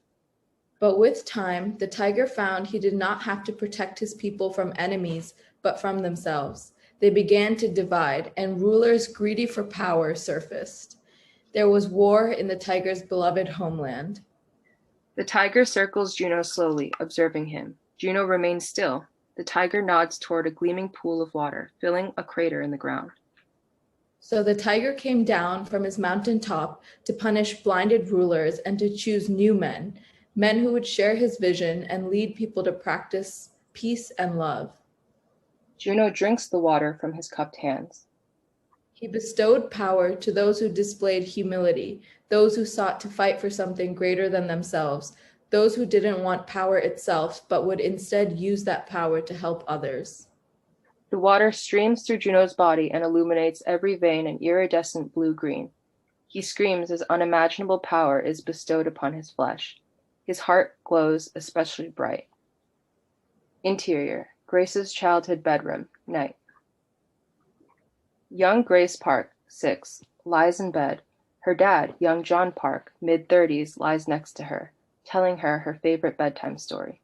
But with time, the tiger found he did not have to protect his people from enemies, but from themselves. They began to divide, and rulers greedy for power surfaced. There was war in the tiger's beloved homeland. The tiger circles Juno slowly, observing him. Juno remains still. The tiger nods toward a gleaming pool of water, filling a crater in the ground. So the tiger came down from his mountaintop to punish blinded rulers and to choose new men, men who would share his vision and lead people to practice peace and love. Juno drinks the water from his cupped hands. He bestowed power to those who displayed humility, those who sought to fight for something greater than themselves, those who didn't want power itself, but would instead use that power to help others. The water streams through Juno's body and illuminates every vein an iridescent blue-green. He screams as unimaginable power is bestowed upon his flesh. His heart glows especially bright. Interior, Grace's childhood bedroom, night. Young Grace Park, 6, lies in bed. Her dad, young John Park, mid-30s, lies next to her, telling her her favorite bedtime story.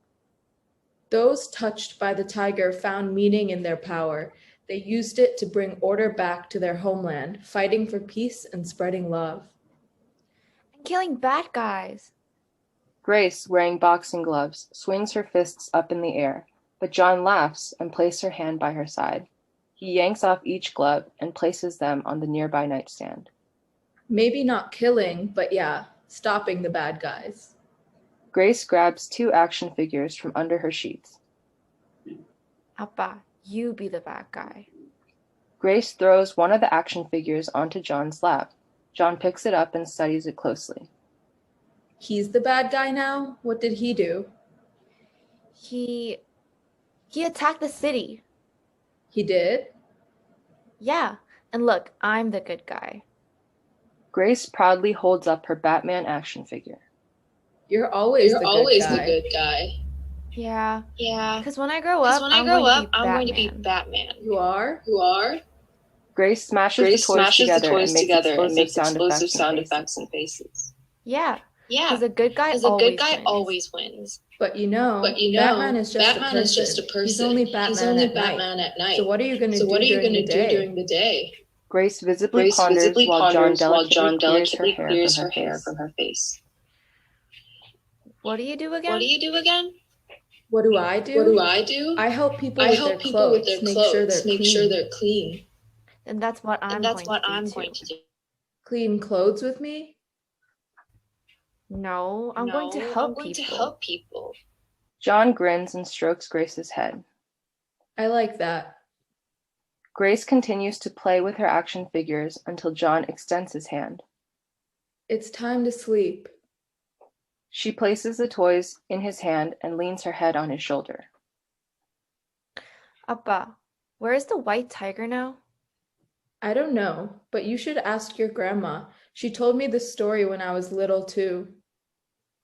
Those touched by the tiger found meaning in their power. They used it to bring order back to their homeland, fighting for peace and spreading love. And killing bad guys. Grace, wearing boxing gloves, swings her fists up in the air, but John laughs and places her hand by her side. He yanks off each glove and places them on the nearby nightstand. Maybe not killing, but yeah, stopping the bad guys. Grace grabs 2 action figures from under her sheets. Appa, you be the bad guy. Grace throws one of the action figures onto John's lap. John picks it up and studies it closely. He's the bad guy now? What did he do? He attacked the city. He did? Yeah, and look, I'm the good guy. Grace proudly holds up her Batman action figure. You're always the good guy. Yeah. Yeah. Because when I grow up, I'm going to be Batman. You are? Grace smashes the toys together and makes explosive sound effects and faces. Yeah. Yeah. Because a good guy always wins. But you know, Batman is just a person. He's only Batman at night. So what are you going to do during the day? Grace visibly ponders while John delicately clears her hair from her face. What do you do again? What do I do? I help people with their clothes, make sure they're clean. And that's what I'm going to do. Clean clothes with me? No, I'm going to help people. John grins and strokes Grace's head. I like that. Grace continues to play with her action figures until John extends his hand. It's time to sleep. She places the toys in his hand and leans her head on his shoulder. Appa, where is the white tiger now? I don't know, but you should ask your grandma. She told me this story when I was little too.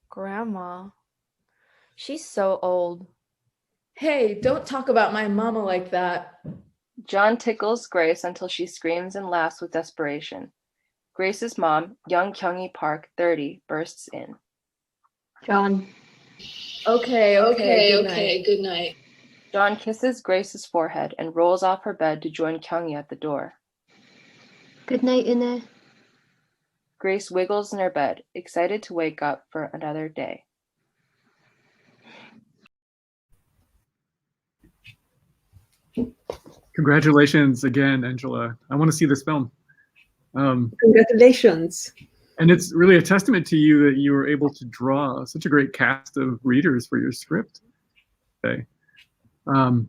Grandma? She's so old. Hey, don't talk about my mama like that. John tickles Grace until she screams and laughs with desperation. Grace's mom, young Kyunghee Park, 30, bursts in. John. Okay, good night. John kisses Grace's forehead and rolls off her bed to join Kyunghee at the door. Good night, Ine. Grace wiggles in her bed, excited to wake up for another day. Congratulations again, Angela. I want to see this film. Congratulations. And it's really a testament to you that you were able to draw such a great cast of readers for your script. Okay. So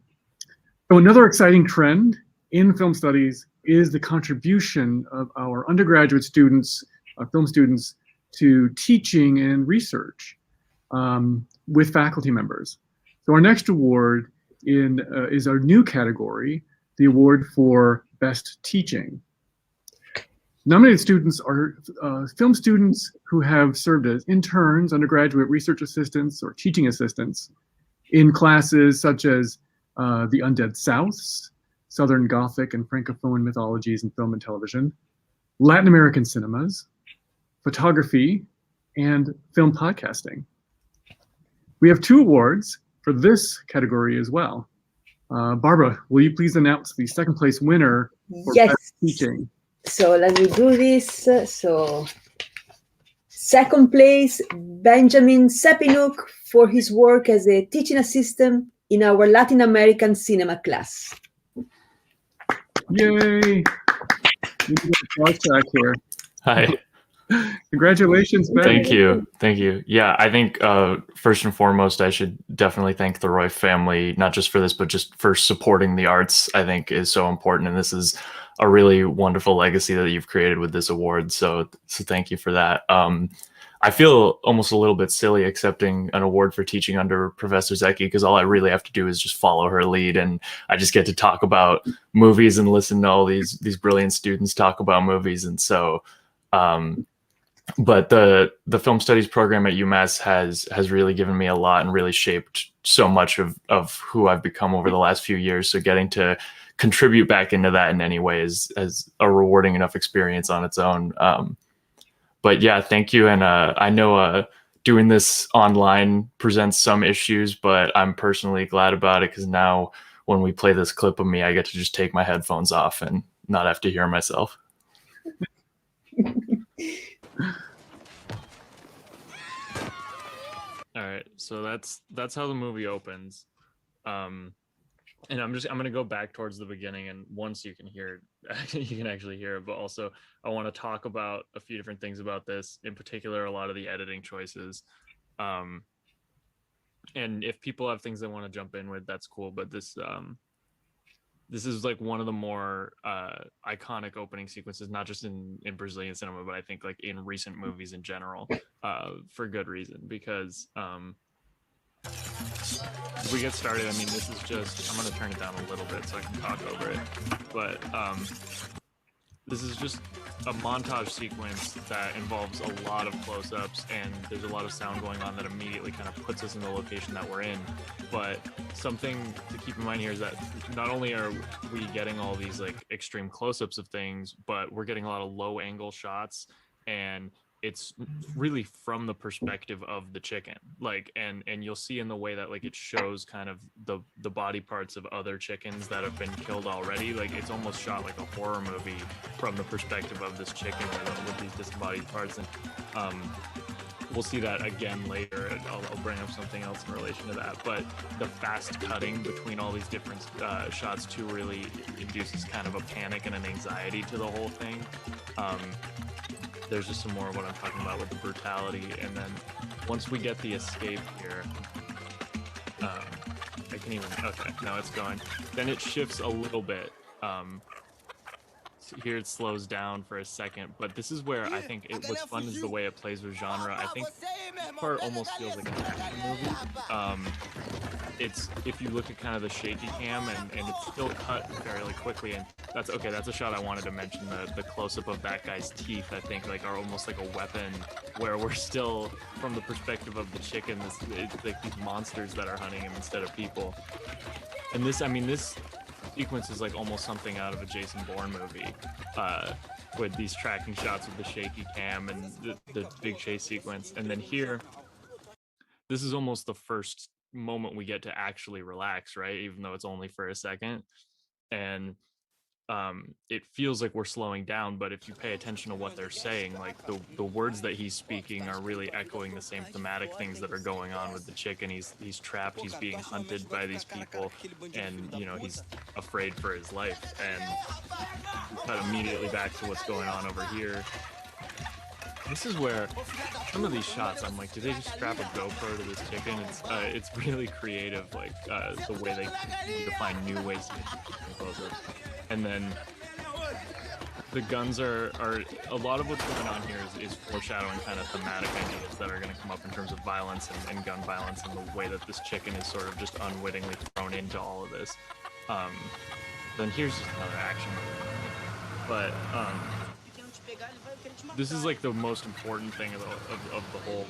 another exciting trend in film studies is the contribution of our undergraduate students, film students, to teaching and research with faculty members. So our next award is our new category, the award for Best Teaching. Nominated students are film students who have served as interns, undergraduate research assistants, or teaching assistants in classes such as The Undead Souths, Southern Gothic and Francophone mythologies in film and television, Latin American cinemas, photography, and film podcasting. We have 2 awards for this category as well. Barbara, will you please announce the second place winner for Best Teaching? So let me do this. So second place, Benjamin Sepinuk for his work as a teaching assistant in our Latin American cinema class. Yay! We need a applause track here. Hi. Congratulations, Ben. Thank you. Yeah, I think first and foremost, I should definitely thank the Roif family, not just for this, but just for supporting the arts. I think is so important, and this is a really wonderful legacy that you've created with this award. So thank you for that. I feel almost a little bit silly accepting an award for teaching under Professor Zecchi, because all I really have to do is just follow her lead, and I just get to talk about movies and listen to all these brilliant students talk about movies. And so But the film studies program at UMass has really given me a lot and really shaped so much of who I've become over the last few years. So getting to contribute back into that in any way is a rewarding enough experience on its own. But yeah, thank you. And I know doing this online presents some issues, but I'm personally glad about it because now when we play this clip of me, I get to just take my headphones off and not have to hear myself. All right, so that's how the movie opens, and I'm gonna go back towards the beginning, and once you can hear it, you can actually hear it. But also, I want to talk about a few different things about this, in particular, a lot of the editing choices. And if people have things they want to jump in with, that's cool. But this is like one of the more iconic opening sequences, not just in Brazilian cinema, but I think like in recent movies in general, for good reason. Because if we get started, I mean, this is just, I'm going to turn it down a little bit so I can talk over it. But this is just a montage sequence that involves a lot of close-ups, and there's a lot of sound going on that immediately kind of puts us in the location that we're in. But something to keep in mind here is that not only are we getting all these like extreme close-ups of things, but we're getting a lot of low-angle shots, and it's really from the perspective of the chicken, like, and you'll see in the way that like it shows kind of the body parts of other chickens that have been killed already. Like it's almost shot like a horror movie from the perspective of this chicken with these disembodied parts. And we'll see that again later, and I'll bring up something else in relation to that. But the fast cutting between all these different shots too really induces kind of a panic and an anxiety to the whole thing. There's just some more of what I'm talking about with the brutality. And then once we get the escape here, I can even, okay, now it's going. Then it shifts a little bit. So here it slows down for a second, but this is where I think what's fun is the way it plays with genre. I think this part almost feels like an action movie. It's, if you look at kind of the shaky cam, and it's still cut fairly quickly, and that's okay. That's a shot I wanted to mention. The close-up of that guy's teeth, I think, like are almost like a weapon, where we're still from the perspective of the chicken. It's like these monsters that are hunting him instead of people. And this, I mean, this sequence is like almost something out of a Jason Bourne movie, with these tracking shots with the shaky cam and the big chase sequence. And then here, this is almost the first moment we get to actually relax, right? Even though it's only for a second. And it feels like we're slowing down, but if you pay attention to what they're saying, like the words that he's speaking are really echoing the same thematic things that are going on with the chicken. He's trapped, he's being hunted by these people, and you know, he's afraid for his life. And we cut immediately back to what's going on over here. This is where some of these shots, I'm like, did they just strap a GoPro to this chicken? It's really creative, like the way they continue to find new ways to get close-ups. And then the guns are a lot of what's going on here is foreshadowing kind of thematic ideas that are going to come up in terms of violence and gun violence, and the way that this chicken is sort of just unwittingly thrown into all of this. Then here's just another action movie. But this is like the most important thing of the whole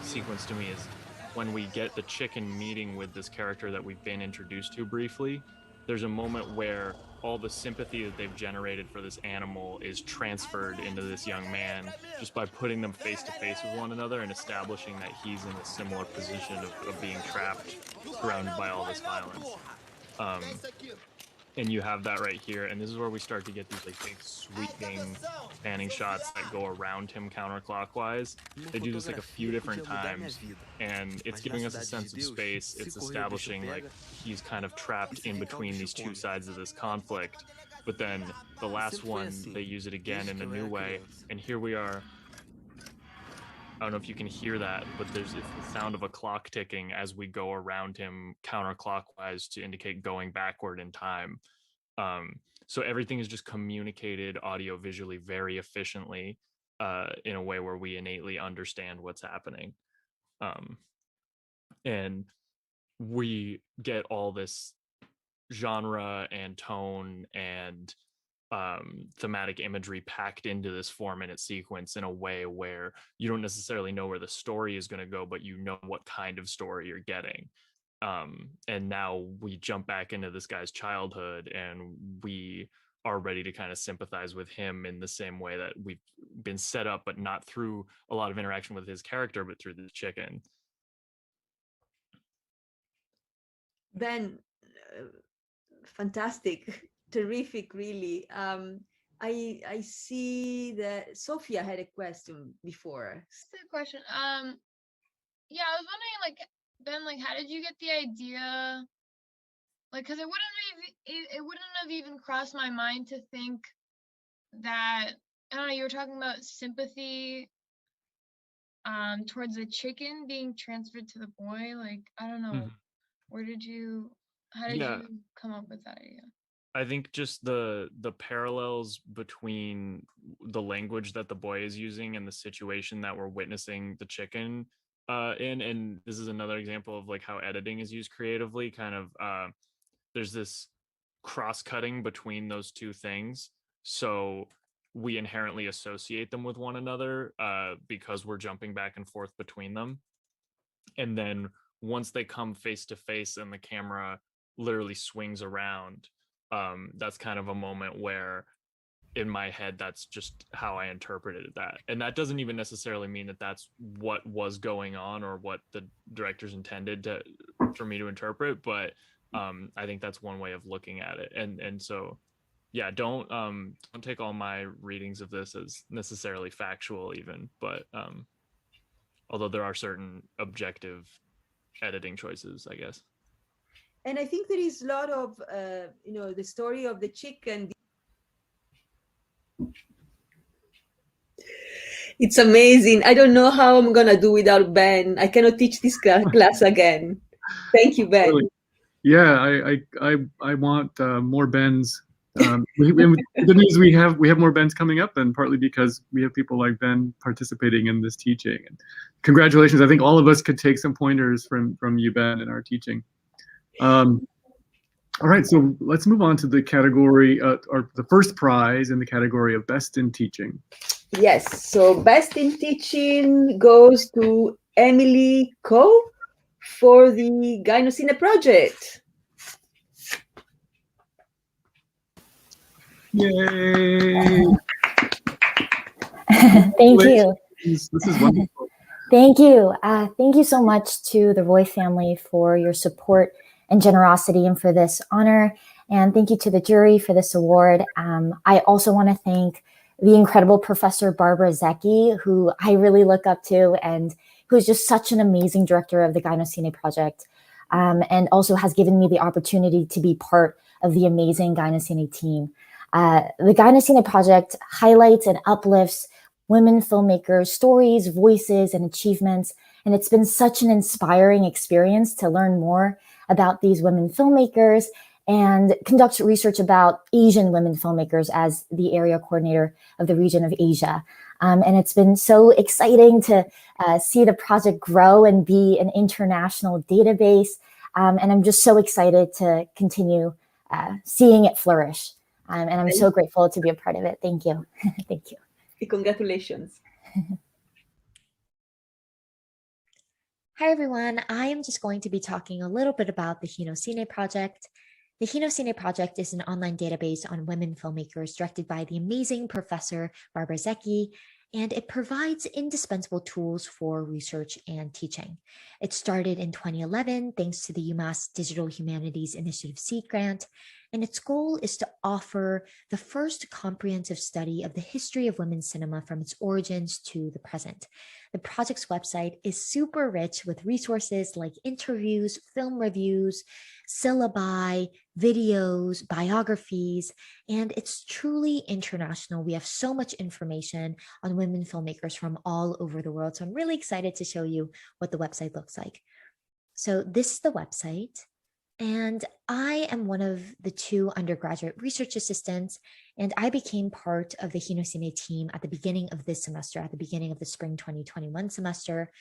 sequence to me, is when we get the chicken meeting with this character that we've been introduced to briefly. There's a moment where all the sympathy that they've generated for this animal is transferred into this young man just by putting them face to face with one another and establishing that he's in a similar position of being trapped, surrounded by all this violence. And you have that right here, and this is where we start to get these like big sweeping panning shots that go around him counterclockwise. They do this like a few different times, and it's giving us a sense of space. It's establishing like he's kind of trapped in between these two sides of this conflict. But then the last one, they use it again in a new way, and here we are. I don't know if you can hear that, but it's the sound of a clock ticking as we go around him counterclockwise to indicate going backward in time. So everything is just communicated audio-visually very efficiently in a way where we innately understand what's happening. And we get all this genre and tone and thematic imagery packed into this 4-minute sequence in a way where you don't necessarily know where the story is going to go, but you know what kind of story you're getting. And now we jump back into this guy's childhood, and we are ready to kind of sympathize with him in the same way that we've been set up, but not through a lot of interaction with his character, but through the chicken. Ben, fantastic, terrific, really. I see that Sophia had a question before. That's a question. Yeah, I was wondering, like, Ben, like, how did you get the idea? Like, because it wouldn't have even crossed my mind to think that, I don't know, you were talking about sympathy towards the chicken being transferred to the boy. Like, I don't know, how did you come up with that idea? I think just the parallels between the language that the boy is using and the situation that we're witnessing the chicken in, and this is another example of like how editing is used creatively. Kind of there's this cross-cutting between those two things, so we inherently associate them with one another because we're jumping back and forth between them. And then once they come face to face and the camera literally swings around, that's kind of a moment where in my head, that's just how I interpreted that. And that doesn't even necessarily mean that that's what was going on or what the directors intended for me to interpret, but I think that's one way of looking at it. And so, yeah, don't take all my readings of this as necessarily factual even, but although there are certain objective editing choices, I guess. And I think there is a lot of, the story of the chicken. It's amazing. I don't know how I'm going to do without Ben. I cannot teach this class again. Thank you, Ben. Really? Yeah, I want more Bens. The good news, we have more Bens coming up, and partly because we have people like Ben participating in this teaching. And congratulations. I think all of us could take some pointers from you, Ben, in our teaching. All right, so let's move on to the category, or the first prize in the category of Best in Teaching. Yes, so Best in Teaching goes to Emily Coe for the Gynocine project. Yay! Thank you. This is wonderful. Thank you. Thank you so much to the Roif family for your support and generosity and for this honor. And thank you to the jury for this award. I also want to thank the incredible Professor Barbara Zecchi, who I really look up to and who's just such an amazing director of the Gynocine project, and also has given me the opportunity to be part of the amazing Gynocine team. The Gynocine project highlights and uplifts women filmmakers' stories, voices, and achievements. And it's been such an inspiring experience to learn more about these women filmmakers and conduct research about Asian women filmmakers as the area coordinator of the region of Asia. And it's been so exciting to see the project grow and be an international database. And I'm just so excited to continue seeing it flourish. And I'm so grateful to be a part of it. Thank you. Thank you. Congratulations. Hi, everyone. I am just going to be talking a little bit about the Gynocine project. The Gynocine project is an online database on women filmmakers directed by the amazing Professor Barbara Zecchi, and it provides indispensable tools for research and teaching. It started in 2011 thanks to the UMass Digital Humanities Initiative Seed Grant, and its goal is to offer the first comprehensive study of the history of women's cinema from its origins to the present. The project's website is super rich with resources like interviews, film reviews, syllabi, videos, biographies, and it's truly international. We have so much information on women filmmakers from all over the world. So I'm really excited to show you what the website looks like. So this is the website. And I am one of the 2 undergraduate research assistants, and I became part of the Gynocine team at the beginning of this semester, at the beginning of the spring 2021 semester.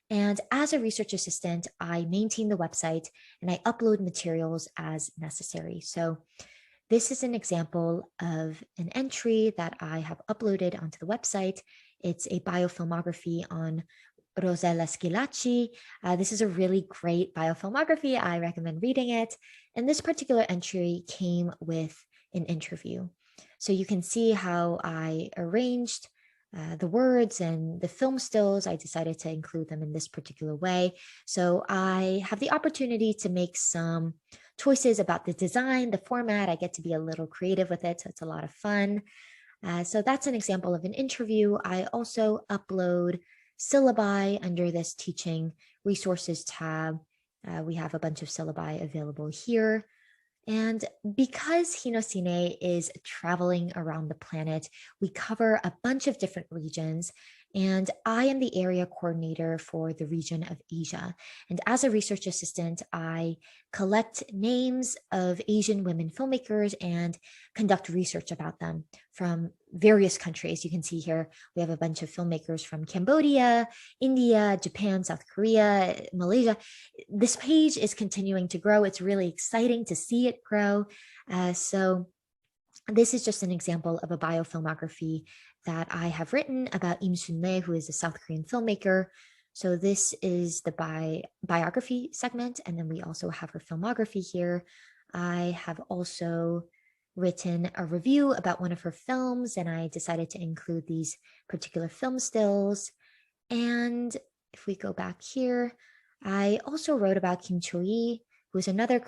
And as a research assistant, I maintain the website and I upload materials as necessary. So This is an example of an entry that I have uploaded onto the website. It's a biofilmography on Rosella Schilacci. This is a really great biofilmography. I recommend reading it. And this particular entry came with an interview. So you can see how I arranged the words and the film stills. I decided to include them in this particular way. So I have the opportunity to make some choices about the design, the format. I get to be a little creative with it, so it's a lot of fun. So that's an example of an interview. I also upload syllabi under this teaching resources tab. We have a bunch of syllabi available here. And because Hinocine is traveling around the planet, we cover a bunch of different regions, and I am the area coordinator for the region of Asia. And as a research assistant, I collect names of Asian women filmmakers and conduct research about them from various countries. You can see here, we have a bunch of filmmakers from Cambodia, India, Japan, South Korea, Malaysia. This page is continuing to grow. It's really exciting to see it grow. So this is just an example of a biofilmography that I have written about Im Sun-rae, who is a South Korean filmmaker. So this is the biography segment, and then we also have her filmography here. I have also written a review about one of her films, and I decided to include these particular film stills. And if we go back here, I also wrote about Kim Cho-yi, who is another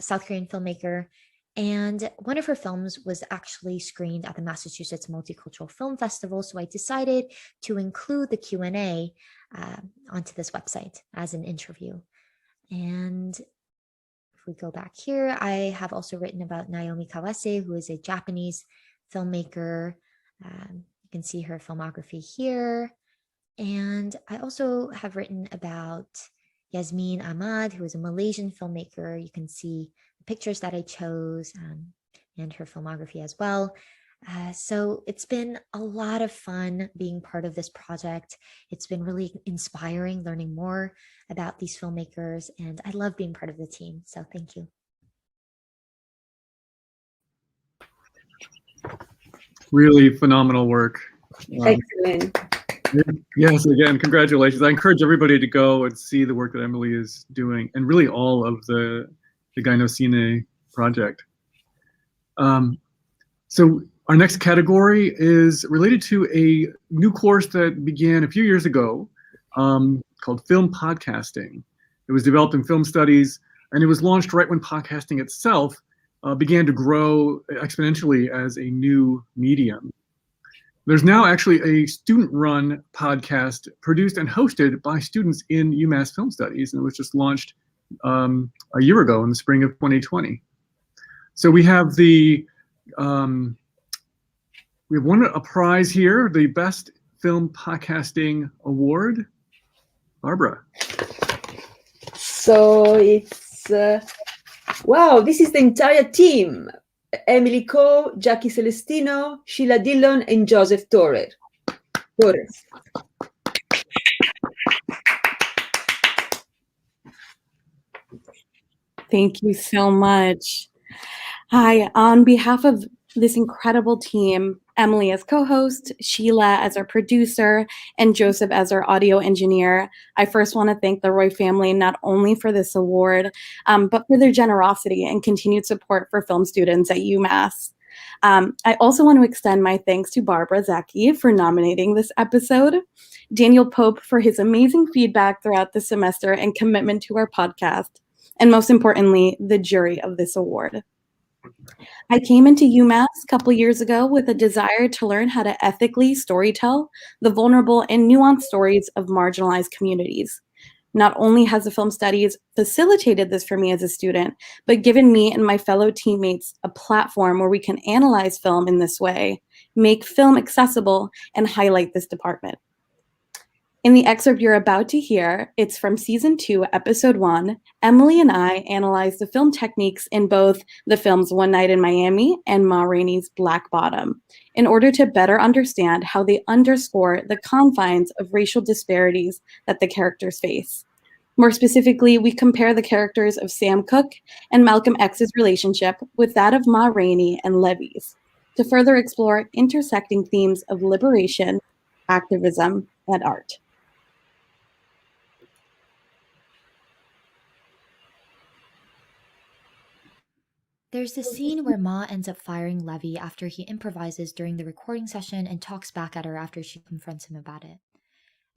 South Korean filmmaker. And one of her films was actually screened at the Massachusetts Multicultural Film Festival. So I decided to include the Q&A onto this website as an interview. And if we go back here, I have also written about Naomi Kawase, who is a Japanese filmmaker. You can see her filmography here. And I also have written about Yasmin Ahmad, who is a Malaysian filmmaker. You can see the pictures that I chose and her filmography as well. So it's been a lot of fun being part of this project. It's been really inspiring learning more about these filmmakers, and I love being part of the team. So thank you. Really phenomenal work. Excellent. Yes, again, congratulations. I encourage everybody to go and see the work that Emily is doing, and really all of the Hinocine project. So our next category is related to a new course that began a few years ago called Film Podcasting. It was developed in film studies, and it was launched right when podcasting itself began to grow exponentially as a new medium. There's now actually a student-run podcast produced and hosted by students in UMass Film Studies, and it was just launched a year ago in the spring of 2020. So we have won a prize here, the Best Film Podcasting Award. Barbara. So it's, wow, this is the entire team. Emily Coe, Jackie Celestino, Sheila Dillon, and Joseph Torres. Thank you so much. Hi, on behalf of this incredible team, Emily as co-host, Sheila as our producer, and Joseph as our audio engineer, I first want to thank the Roif family not only for this award, but for their generosity and continued support for film students at UMass. I also want to extend my thanks to Barbara Zecchi for nominating this episode, Daniel Pope for his amazing feedback throughout the semester and commitment to our podcast, and most importantly, the jury of this award. I came into UMass a couple years ago with a desire to learn how to ethically storytell the vulnerable and nuanced stories of marginalized communities. Not only has the film studies facilitated this for me as a student, but given me and my fellow teammates a platform where we can analyze film in this way, make film accessible, and highlight this department. In the excerpt you're about to hear, it's from Season 2, Episode 1, Emily and I analyzed the film techniques in both the films One Night in Miami and Ma Rainey's Black Bottom, in order to better understand how they underscore the confines of racial disparities that the characters face. More specifically, we compare the characters of Sam Cooke and Malcolm X's relationship with that of Ma Rainey and Levy's to further explore intersecting themes of liberation, activism, and art. There's this scene where Ma ends up firing Levy after he improvises during the recording session and talks back at her after she confronts him about it.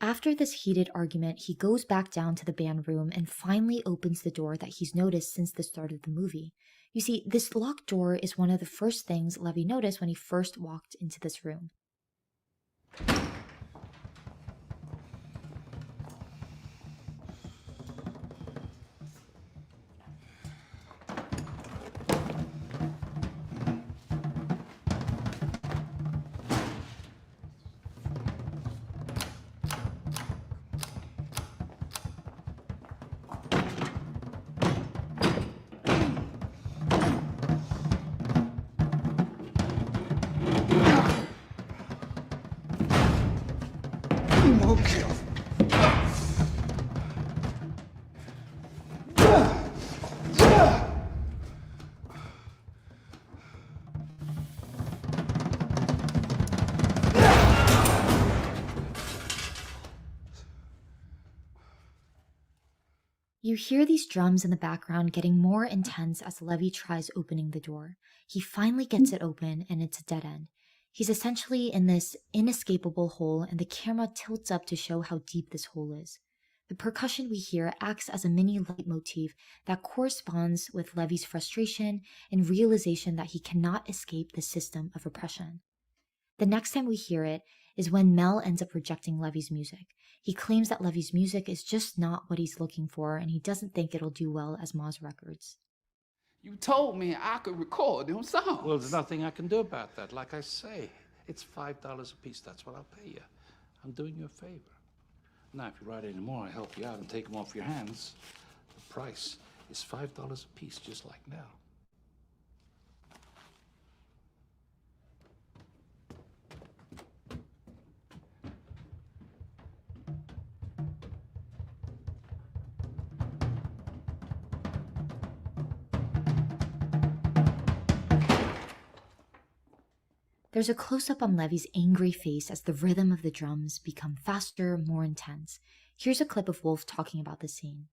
After this heated argument, he goes back down to the band room and finally opens the door that he's noticed since the start of the movie. You see, this locked door is one of the first things Levy noticed when he first walked into this room. You hear these drums in the background getting more intense as Levy tries opening the door. He finally gets it open and it's a dead end. He's essentially in this inescapable hole and the camera tilts up to show how deep this hole is. The percussion we hear acts as a mini leitmotif that corresponds with Levy's frustration and realization that he cannot escape the system of oppression. The next time we hear it is when Mel ends up rejecting Levy's music. He claims that Levy's music is just not what he's looking for, and he doesn't think it'll do well as Ma's records. You told me I could record them songs. Well, there's nothing I can do about that. Like I say, it's $5 a piece. That's what I'll pay you. I'm doing you a favor. Now, if you write any more, I'll help you out and take them off your hands. The price is $5 a piece, just like now. There's a close-up on Levy's angry face as the rhythm of the drums become faster, more intense. Here's a clip of Wolf talking about the scene.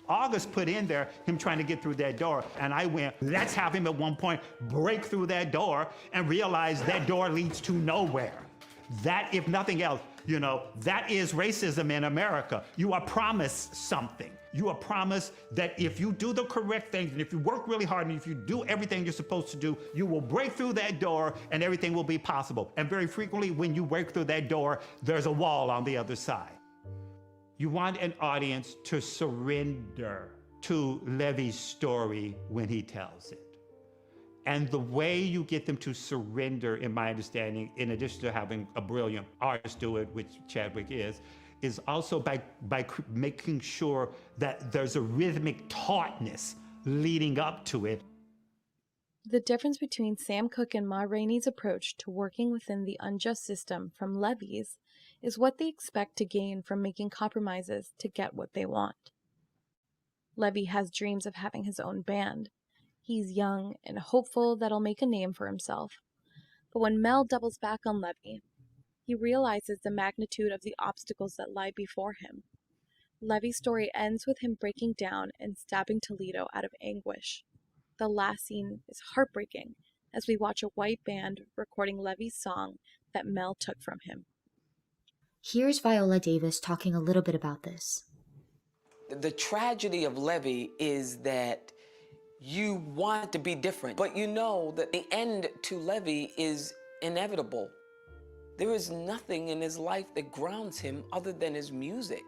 August put in there him trying to get through that door, and I went, let's have him at one point break through that door and realize that door leads to nowhere. That, if nothing else, that is racism in America. You are promised something. You are promised that if you do the correct things, and if you work really hard, and if you do everything you're supposed to do, you will break through that door and everything will be possible. And very frequently, when you break through that door, there's a wall on the other side. You want an audience to surrender to Levy's story when he tells it. And the way you get them to surrender, in my understanding, in addition to having a brilliant artist do it, which Chadwick is also by making sure that there's a rhythmic tautness leading up to it. The difference between Sam Cooke and Ma Rainey's approach to working within the unjust system from Levy's is what they expect to gain from making compromises to get what they want. Levy has dreams of having his own band. He's young and hopeful that he'll make a name for himself. But when Mel doubles back on Levy, he realizes the magnitude of the obstacles that lie before him. Levy's story ends with him breaking down and stabbing Toledo out of anguish. The last scene is heartbreaking as we watch a white band recording Levy's song that Mel took from him. Here's Viola Davis talking a little bit about this. The tragedy of Levy is that you want to be different, but you know that the end to Levy is inevitable. There is nothing in his life that grounds him other than his music.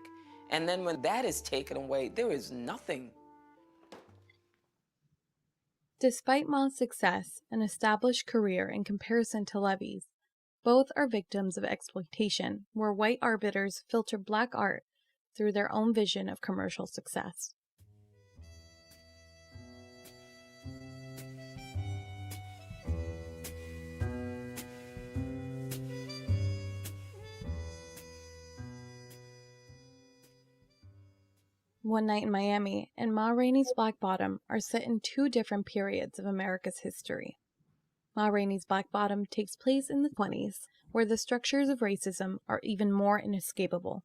And then when that is taken away, there is nothing. Despite Ma's success and established career in comparison to Levy's, both are victims of exploitation, where white arbiters filter Black art through their own vision of commercial success. One Night in Miami, and Ma Rainey's Black Bottom are set in two different periods of America's history. Ma Rainey's Black Bottom takes place in the 20s, where the structures of racism are even more inescapable.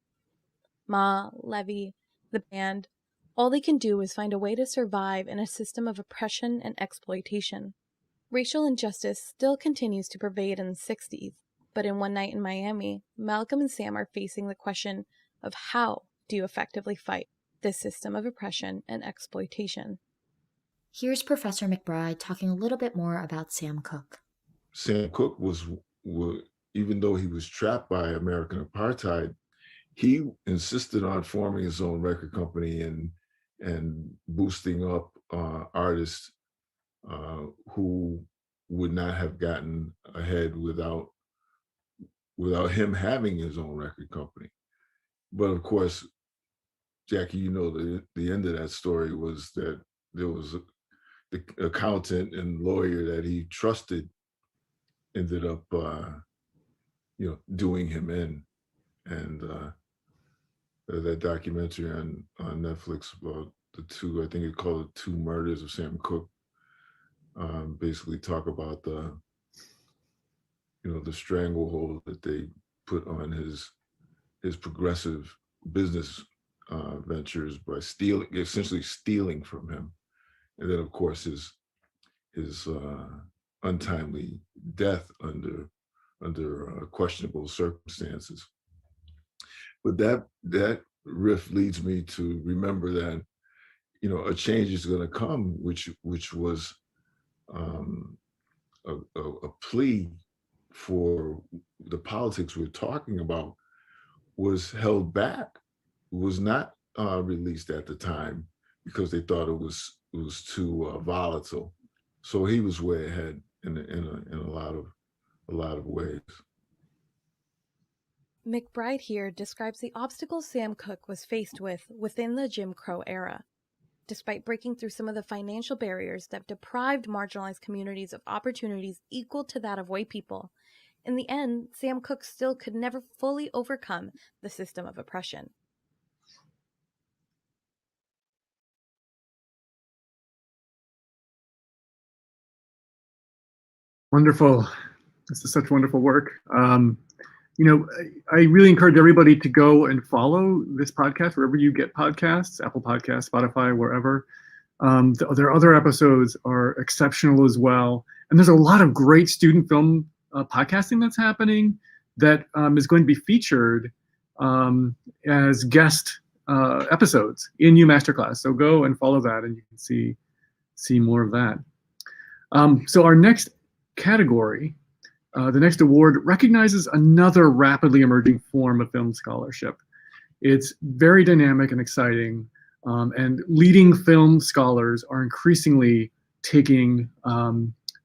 Ma, Levy, the band, all they can do is find a way to survive in a system of oppression and exploitation. Racial injustice still continues to pervade in the 60s, but in One Night in Miami, Malcolm and Sam are facing the question of how do you effectively fight this system of oppression and exploitation. Here's Professor McBride talking a little bit more about Sam Cooke. Sam Cooke was even though he was trapped by American apartheid, he insisted on forming his own record company and boosting up artists who would not have gotten ahead without him having his own record company. But of course, Jackie, you know, the end of that story was that there was the accountant and lawyer that he trusted ended up, doing him in. And that documentary on Netflix about the two, I think it called it Two Murders of Sam Cooke, basically talk about the stranglehold that they put on his progressive business ventures by essentially stealing from him. And then of course his untimely death under questionable circumstances. But that riff leads me to remember that, a change is going to come, which was a plea for the politics we're talking about, was held back, was not released at the time because they thought it was too volatile. So he was way ahead in a lot of ways. McBride here describes the obstacles Sam Cooke was faced with within the Jim Crow era. Despite breaking through some of the financial barriers that deprived marginalized communities of opportunities equal to that of white people, in the end, Sam Cooke still could never fully overcome the system of oppression. Wonderful. This is such wonderful work. I really encourage everybody to go and follow this podcast wherever you get podcasts, Apple Podcasts, Spotify, wherever. Their other episodes are exceptional as well. And there's a lot of great student film podcasting that's happening that is going to be featured as guest episodes in U Masterclass. So go and follow that and you can see more of that. So our next category, the next award, recognizes another rapidly emerging form of film scholarship. It's very dynamic and exciting, and leading film scholars are increasingly taking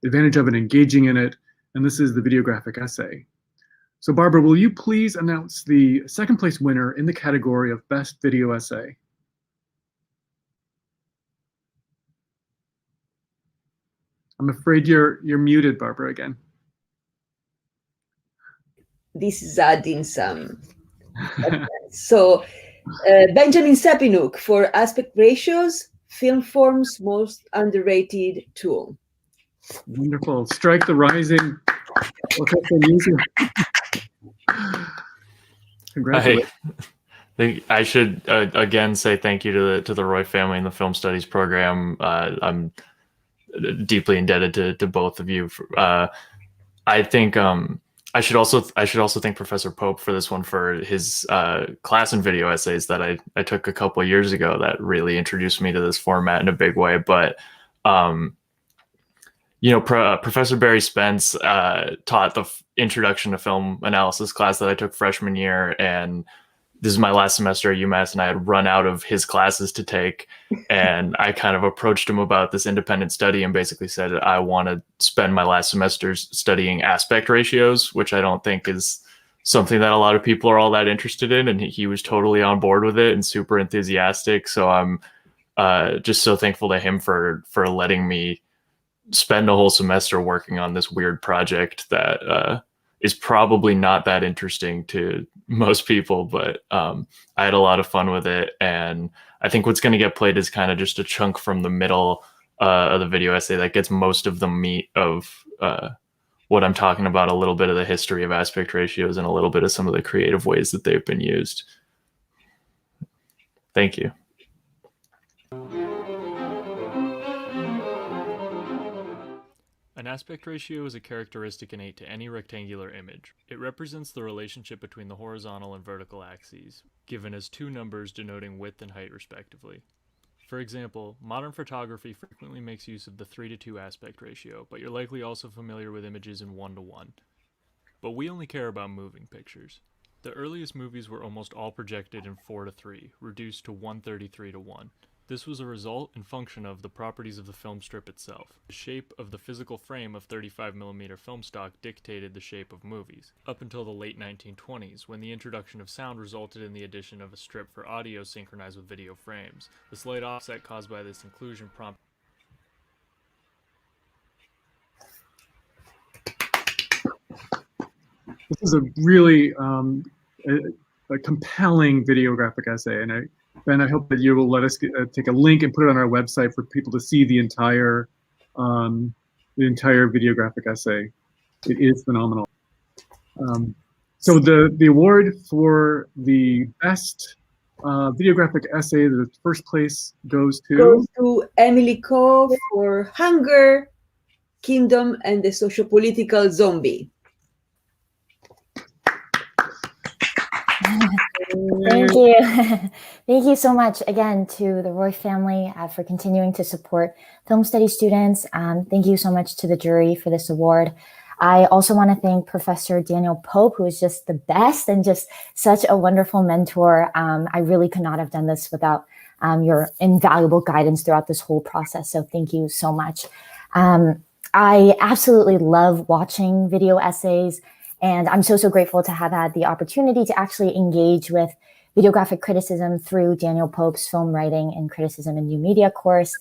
advantage of and engaging in it, and this is the videographic essay. So Barbara, will you please announce the second place winner in the category of Best Video Essay? I'm afraid you're muted, Barbara, again. This is adding some. So Benjamin Sepinuk for Aspect Ratios, Film Form's Most Underrated Tool. Wonderful. Strike the rising orchestral music. Congratulations. I should again say thank you to the Roif family and the Film Studies program. I'm deeply indebted to both of you. I think I should also thank Professor Pope for this one, for his class and video essays that I took a couple of years ago that really introduced me to this format in a big way. But Professor Barry Spence taught the introduction to film analysis class that I took freshman year, and this is my last semester at UMass, and I had run out of his classes to take. And I kind of approached him about this independent study and basically said, I want to spend my last semesters studying aspect ratios, which I don't think is something that a lot of people are all that interested in. And he was totally on board with it and super enthusiastic. So I'm just so thankful to him for letting me spend a whole semester working on this weird project that is probably not that interesting to most people, but I had a lot of fun with it. And I think what's going to get played is kind of just a chunk from the middle of the video essay that gets most of the meat of what I'm talking about, a little bit of the history of aspect ratios and a little bit of some of the creative ways that they've been used. Thank you. An aspect ratio is a characteristic innate to any rectangular image. It represents the relationship between the horizontal and vertical axes, given as two numbers denoting width and height respectively. For example, modern photography frequently makes use of the 3:2 aspect ratio, but you're likely also familiar with images in 1:1. But we only care about moving pictures. The earliest movies were almost all projected in 4:3, reduced to 133:1. This was a result and function of the properties of the film strip itself. The shape of the physical frame of 35mm film stock dictated the shape of movies, up until the late 1920s, when the introduction of sound resulted in the addition of a strip for audio synchronized with video frames. The slight offset caused by this inclusion prompted This is a really a compelling videographic essay, and Ben, I hope that you will let us take a link and put it on our website for people to see the entire videographic essay. It is phenomenal. So the award for the best videographic essay, the first place goes to Emily Ko for Hunger, Kingdom, and the Sociopolitical Zombie. Thank you. Thank you so much again to the Roif family for continuing to support film study students. Thank you so much to the jury for this award. I also want to thank Professor Daniel Pope, who is just the best and just such a wonderful mentor. I really could not have done this without your invaluable guidance throughout this whole process. So thank you so much. I absolutely love watching video essays. And I'm so grateful to have had the opportunity to actually engage with videographic criticism through Daniel Pope's film writing and criticism in new media course.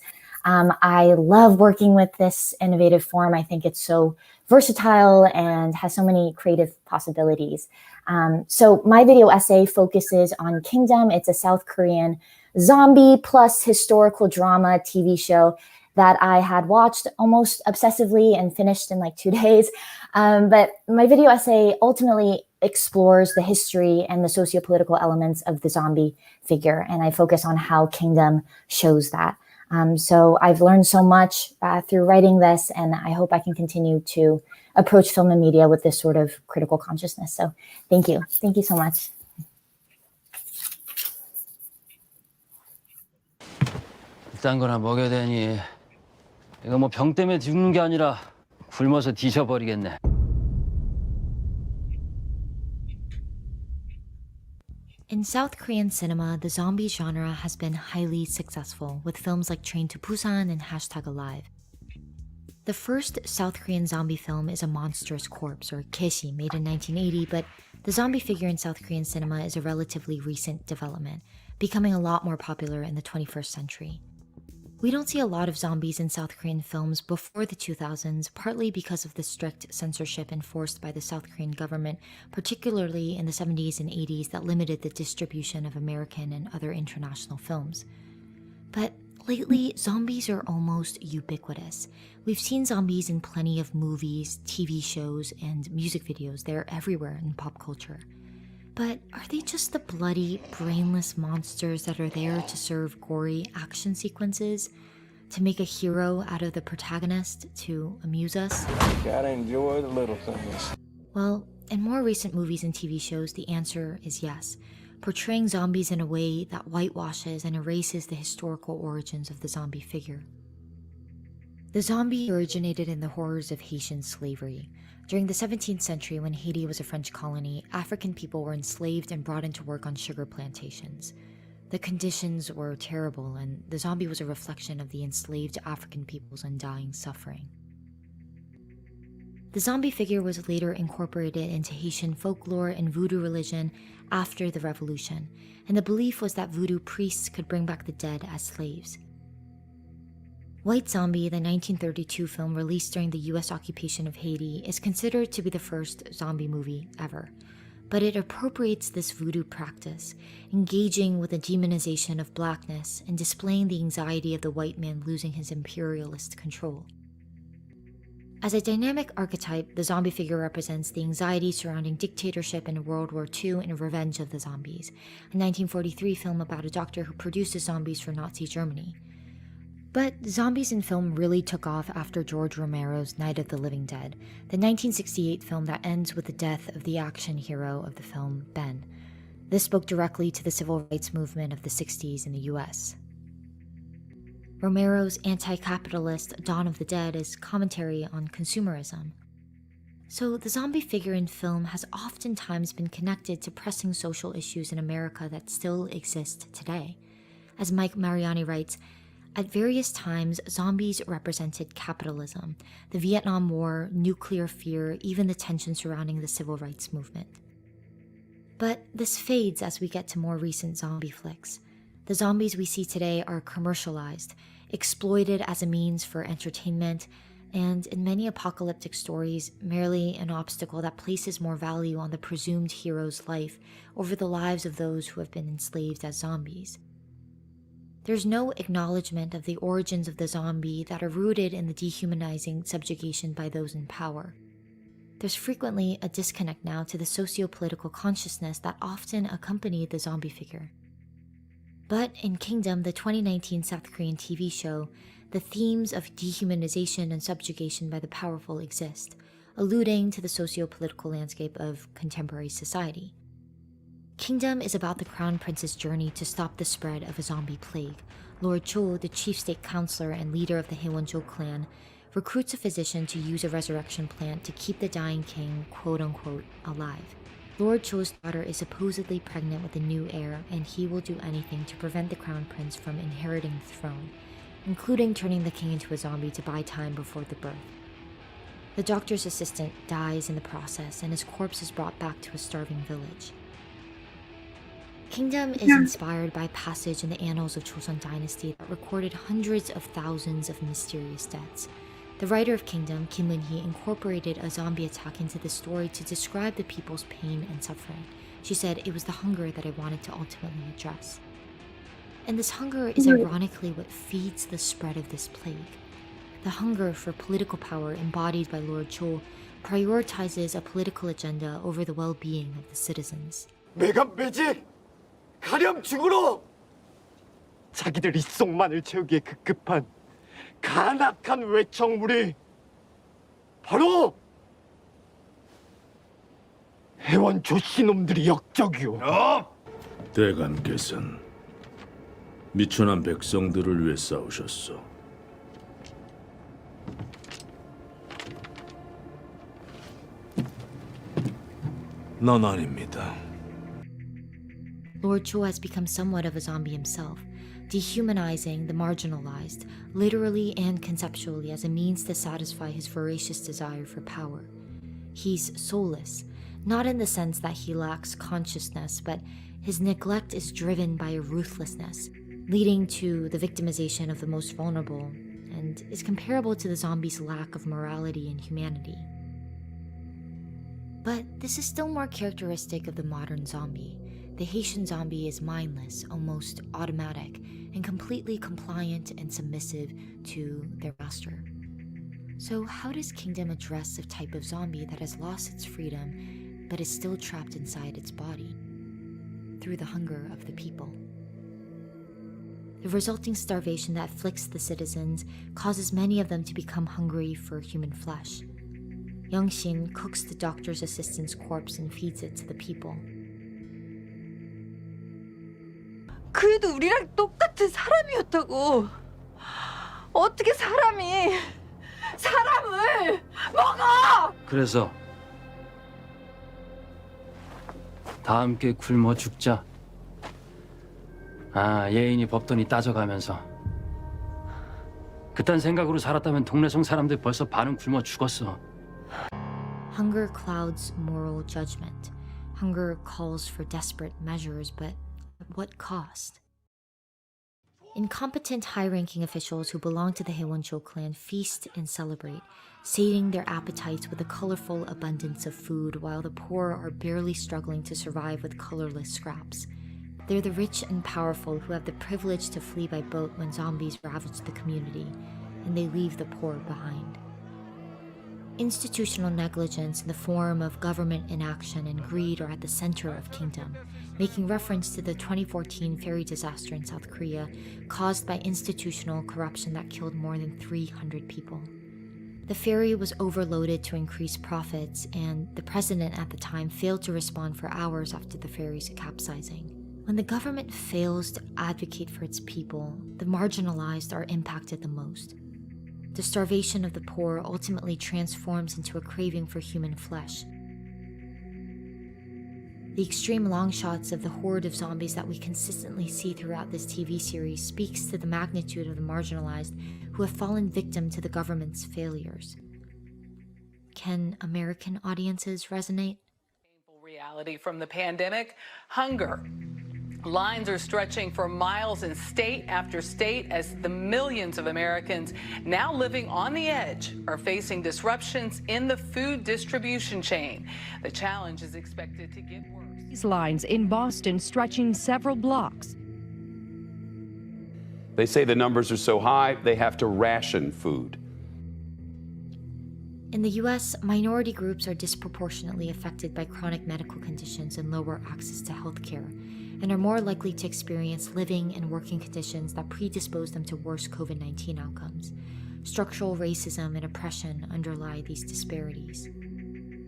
I love working with this innovative form. I think it's so versatile and has so many creative possibilities. So my video essay focuses on Kingdom. It's a South Korean zombie plus historical drama TV show that I had watched almost obsessively and finished in like 2 days. But my video essay ultimately explores the history and the sociopolitical elements of the zombie figure, and I focus on how Kingdom shows that. So I've learned so much through writing this, and I hope I can continue to approach film and media with this sort of critical consciousness. So thank you. Thank you so much. 딴 거나 먹여야 되니. 이거 뭐 병 때문에 죽는 게 아니라 굶어서 뒤져버리겠네. In South Korean cinema, the zombie genre has been highly successful, with films like Train to Busan and #Alive. The first South Korean zombie film is A Monstrous Corpse, or Keshi, made in 1980, but the zombie figure in South Korean cinema is a relatively recent development, becoming a lot more popular in the 21st century. We don't see a lot of zombies in South Korean films before the 2000s, partly because of the strict censorship enforced by the South Korean government, particularly in the 70s and 80s, that limited the distribution of American and other international films. But lately, zombies are almost ubiquitous. We've seen zombies in plenty of movies, TV shows, and music videos. They're everywhere in pop culture. But are they just the bloody, brainless monsters that are there to serve gory action sequences? To make a hero out of the protagonist? To amuse us? Gotta enjoy the little things. Well, in more recent movies and TV shows, the answer is yes, portraying zombies in a way that whitewashes and erases the historical origins of the zombie figure. The zombie originated in the horrors of Haitian slavery. During the 17th century, when Haiti was a French colony, African people were enslaved and brought into work on sugar plantations. The conditions were terrible, and the zombie was a reflection of the enslaved African people's undying suffering. The zombie figure was later incorporated into Haitian folklore and voodoo religion after the revolution, and the belief was that voodoo priests could bring back the dead as slaves. White Zombie, the 1932 film released during the US occupation of Haiti, is considered to be the first zombie movie ever. but it appropriates this voodoo practice, engaging with the demonization of Blackness and displaying the anxiety of the white man losing his imperialist control. As a dynamic archetype, the zombie figure represents the anxiety surrounding dictatorship in World War II and Revenge of the Zombies, a 1943 film about a doctor who produces zombies for Nazi Germany. But zombies in film really took off after George Romero's Night of the Living Dead, the 1968 film that ends with the death of the action hero of the film, Ben. This spoke directly to the civil rights movement of the 60s in the US. Romero's anti-capitalist Dawn of the Dead is commentary on consumerism. So the zombie figure in film has oftentimes been connected to pressing social issues in America that still exist today. As Mike Mariani writes, at various times, zombies represented capitalism, the Vietnam War, nuclear fear, even the tension surrounding the civil rights movement. But this fades as we get to more recent zombie flicks. The zombies we see today are commercialized, exploited as a means for entertainment, and in many apocalyptic stories, merely an obstacle that places more value on the presumed hero's life over the lives of those who have been enslaved as zombies. There's no acknowledgement of the origins of the zombie that are rooted in the dehumanizing subjugation by those in power. There's frequently a disconnect now to the socio-political consciousness that often accompanied the zombie figure. But in Kingdom, the 2019 South Korean TV show, the themes of dehumanization and subjugation by the powerful exist, alluding to the socio-political landscape of contemporary society. Kingdom is about the Crown Prince's journey to stop the spread of a zombie plague. Lord Cho, the chief state counselor and leader of the Haewon-jo clan, recruits a physician to use a resurrection plant to keep the dying king, quote-unquote, alive. Lord Cho's daughter is supposedly pregnant with a new heir, and he will do anything to prevent the Crown Prince from inheriting the throne, including turning the king into a zombie to buy time before the birth. The doctor's assistant dies in the process, and his corpse is brought back to a starving village. Kingdom is inspired by a passage in the annals of Joseon Dynasty that recorded hundreds of thousands of mysterious deaths. The writer of Kingdom, Kim Eun-hee, incorporated a zombie attack into the story to describe the people's pain and suffering. She said, "It was the hunger that I wanted to ultimately address." And this hunger is ironically what feeds the spread of this plague. The hunger for political power embodied by Lord Cho prioritizes a political agenda over the well-being of the citizens. 내가 매직! 가렴 죽으러! 자기들 입속만을 채우기에 급급한 간악한 외청물이 바로 해원 조씨놈들이 역적이오. 대감께서는 미천한 백성들을 위해 싸우셨소. 넌 아닙니다. Lord Cho has become somewhat of a zombie himself, dehumanizing the marginalized, literally and conceptually, as a means to satisfy his voracious desire for power. He's soulless, not in the sense that he lacks consciousness, but his neglect is driven by a ruthlessness, leading to the victimization of the most vulnerable, and is comparable to the zombie's lack of morality and humanity. But this is still more characteristic of the modern zombie. The Haitian zombie is mindless, almost automatic, and completely compliant and submissive to their master. So how does Kingdom address the type of zombie that has lost its freedom but is still trapped inside its body? Through the hunger of the people. The resulting starvation that afflicts the citizens causes many of them to become hungry for human flesh. Young Shin cooks the doctor's assistant's corpse and feeds it to the people. 그래도 우리랑 똑같은 사람이었다고. 어떻게 사람을 먹어! 그래서 다 함께 굶어 죽자. 아, 예인이 법돈이 따져가면서. 그딴 생각으로 살았다면 동네성 사람들 벌써 반은 굶어 죽었어. Hunger clouds moral judgment. Hunger calls for desperate measures, but at what cost? Incompetent high-ranking officials who belong to the Haewoncho clan feast and celebrate, sating their appetites with a colorful abundance of food while the poor are barely struggling to survive with colorless scraps. They're the rich and powerful who have the privilege to flee by boat when zombies ravage the community, and they leave the poor behind. Institutional negligence in the form of government inaction and greed are at the center of Kingdom, making reference to the 2014 ferry disaster in South Korea caused by institutional corruption that killed more than 300 people. The ferry was overloaded to increase profits, and the president at the time failed to respond for hours after the ferry's capsizing. When the government fails to advocate for its people, the marginalized are impacted the most. The starvation of the poor ultimately transforms into a craving for human flesh. The extreme long shots of the horde of zombies that we consistently see throughout this TV series speaks to the magnitude of the marginalized who have fallen victim to the government's failures. Can American audiences resonate? Reality from the pandemic, hunger. Lines are stretching for miles in state after state as the millions of Americans now living on the edge are facing disruptions in the food distribution chain. The challenge is expected to get worse. These lines in Boston stretching several blocks. They say the numbers are so high, they have to ration food. In the US, minority groups are disproportionately affected by chronic medical conditions and lower access to health care, and are more likely to experience living and working conditions that predispose them to worse COVID-19 outcomes. Structural racism and oppression underlie these disparities.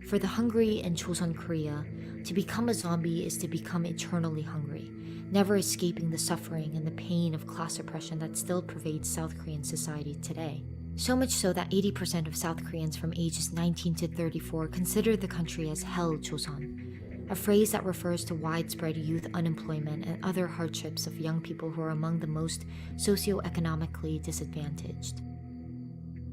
For the hungry in Chosun Korea, to become a zombie is to become eternally hungry, never escaping the suffering and the pain of class oppression that still pervades South Korean society today. So much so that 80% of South Koreans from ages 19 to 34 consider the country as Hell Chosun, a phrase that refers to widespread youth unemployment and other hardships of young people who are among the most socioeconomically disadvantaged.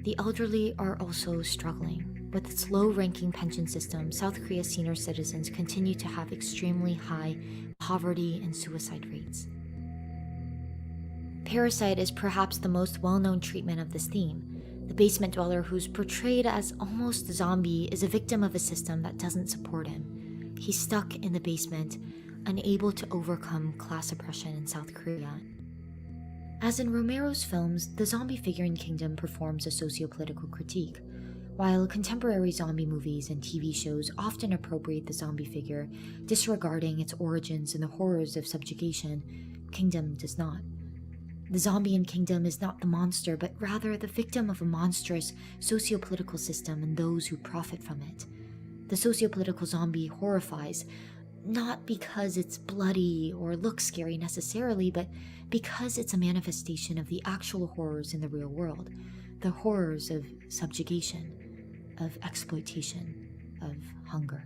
The elderly are also struggling. With its low-ranking pension system, South Korea's senior citizens continue to have extremely high poverty and suicide rates. Parasite is perhaps the most well-known treatment of this theme. The basement dweller, who's portrayed as almost a zombie, is a victim of a system that doesn't support him. He's stuck in the basement, unable to overcome class oppression in South Korea. As in Romero's films, the zombie figure in Kingdom performs a socio-political critique. While contemporary zombie movies and TV shows often appropriate the zombie figure, disregarding its origins and the horrors of subjugation, Kingdom does not. The zombie in Kingdom is not the monster, but rather the victim of a monstrous socio-political system and those who profit from it. The socio-political zombie horrifies, not because it's bloody or looks scary necessarily, but because it's a manifestation of the actual horrors in the real world, the horrors of subjugation, of exploitation, of hunger.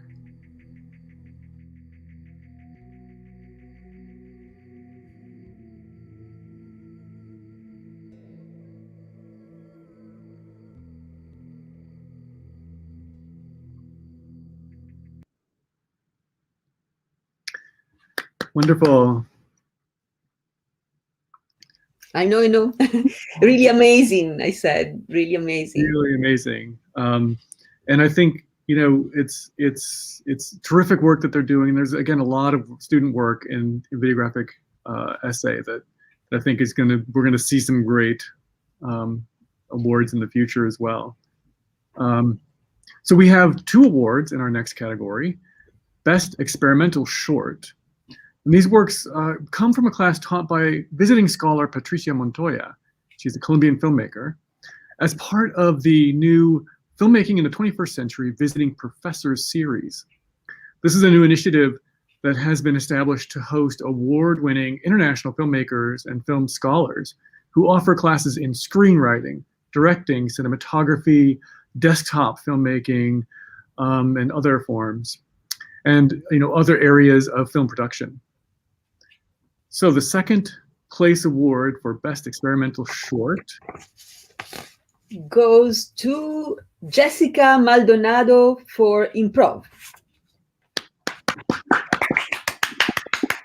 Wonderful. I know. Really amazing, I said. Really amazing. Really amazing. And I think, it's terrific work that they're doing. There's, again, a lot of student work in videographic essay that I think we're gonna see some great awards in the future as well. So we have 2 awards in our next category: Best Experimental Short. And these works come from a class taught by visiting scholar Patricia Montoya. She's a Colombian filmmaker, as part of the new Filmmaking in the 21st Century Visiting Professors series. This is a new initiative that has been established to host award-winning international filmmakers and film scholars who offer classes in screenwriting, directing, cinematography, desktop filmmaking, and other forms, and other areas of film production. So the second place award for Best Experimental Short goes to Jessica Maldonado for Improv.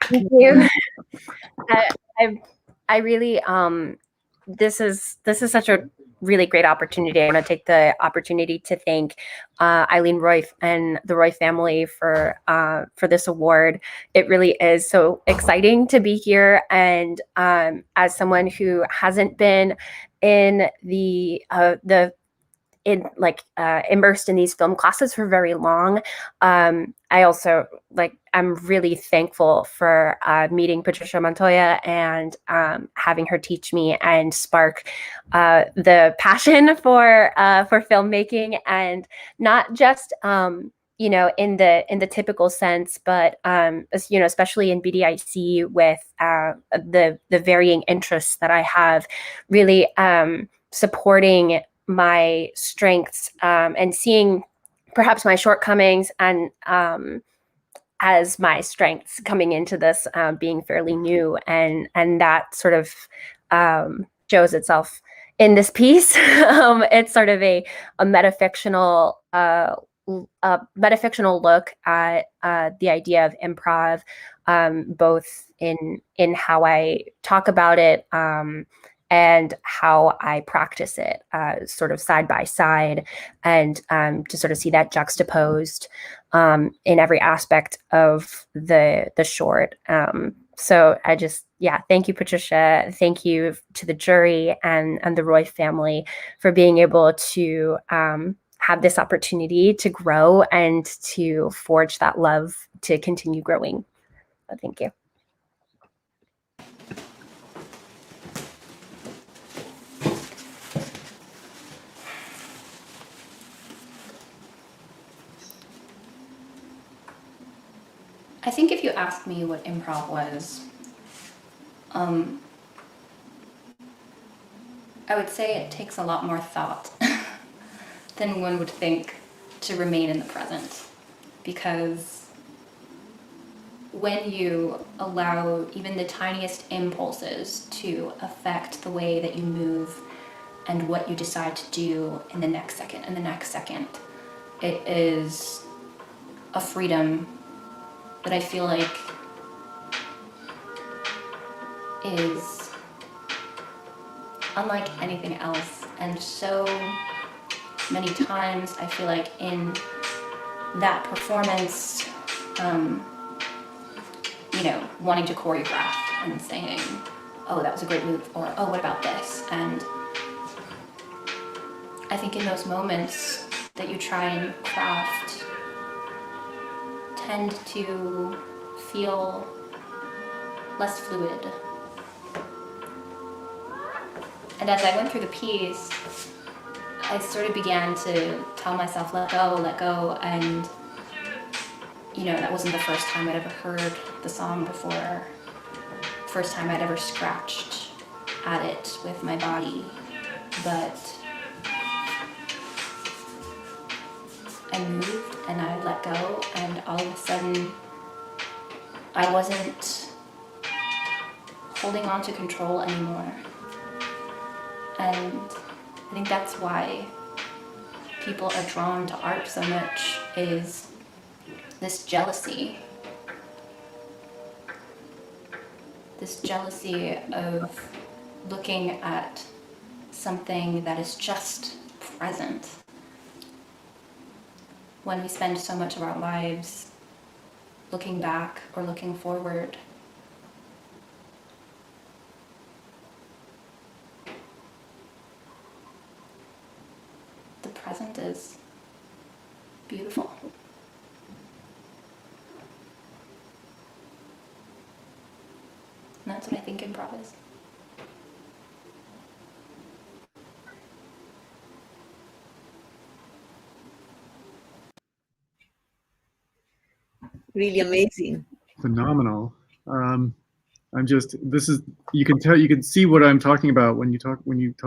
Thank you. I really, this is such a really great opportunity. I want to take the opportunity to thank Eileen Roif and the Roif family for this award. It really is so exciting to be here, and as someone who hasn't been in immersed in these film classes for very long. I also I'm really thankful for meeting Patricia Montoya and having her teach me and spark the passion for filmmaking, and not just in the typical sense, but especially in BDIC with the varying interests that I have, really supporting my strengths and seeing perhaps my shortcomings and as my strengths coming into this, being fairly new, and that sort of shows itself in this piece. It's sort of a metafictional look at the idea of improv, both in how I talk about it and how I practice it, sort of side by side, and to sort of see that juxtaposed in every aspect of the short. So I just, thank you, Patricia. Thank you to the jury and the Roif family for being able to have this opportunity to grow and to forge that love to continue growing. Thank you. I think if you asked me what improv was, I would say it takes a lot more thought than one would think to remain in the present. Because when you allow even the tiniest impulses to affect the way that you move and what you decide to do in the next second and the next second, it is a freedom that I feel like is unlike anything else. And so many times I feel like in that performance, wanting to choreograph and saying, oh, that was a great move, or oh, what about this? And I think in those moments that you try and craft tend to feel less fluid. And as I went through the piece, I sort of began to tell myself, let go, and that wasn't the first time I'd ever heard the song before, first time I'd ever scratched at it with my body, but I moved and I let go, and all of a sudden I wasn't holding on to control anymore. And I think that's why people are drawn to art so much, is this jealousy. This jealousy of looking at something that is just present. When we spend so much of our lives looking back or looking forward, the present is beautiful. And that's what I think improv is. Really amazing. Phenomenal. You can see what I'm talking about when you talk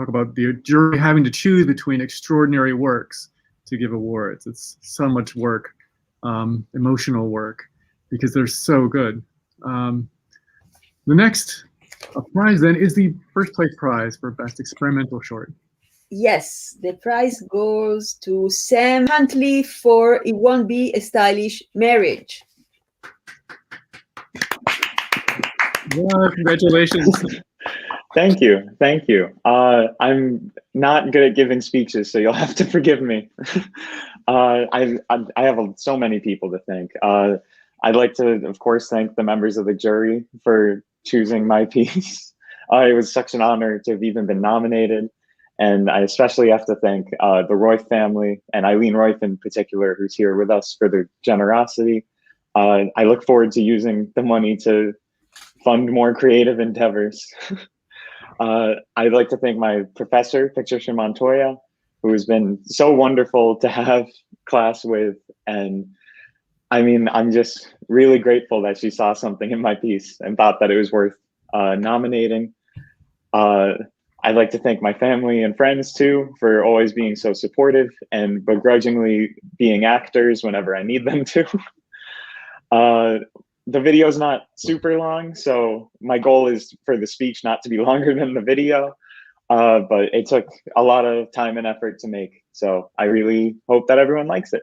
about the jury having to choose between extraordinary works to give awards. It's so much work, emotional work, because they're so good. The next prize then is the first place prize for Best Experimental Short. Yes, the prize goes to Sam Huntley for It Won't Be a Stylish Marriage. Yeah, congratulations. Thank you. Thank you. I'm not good at giving speeches, so you'll have to forgive me. I have so many people to thank. I'd like to, of course, thank the members of the jury for choosing my piece. It was such an honor to have even been nominated. And I especially have to thank the Roif family and Eileen Roif in particular, who's here with us, for their generosity. I look forward to using the money to fund more creative endeavors. I'd like to thank my professor, Patricia Montoya, who has been so wonderful to have class with. And I mean, I'm just really grateful that she saw something in my piece and thought that it was worth nominating. I'd like to thank my family and friends too for always being so supportive and begrudgingly being actors whenever I need them to. The video is not super long, so my goal is for the speech not to be longer than the video, but it took a lot of time and effort to make. So I really hope that everyone likes it.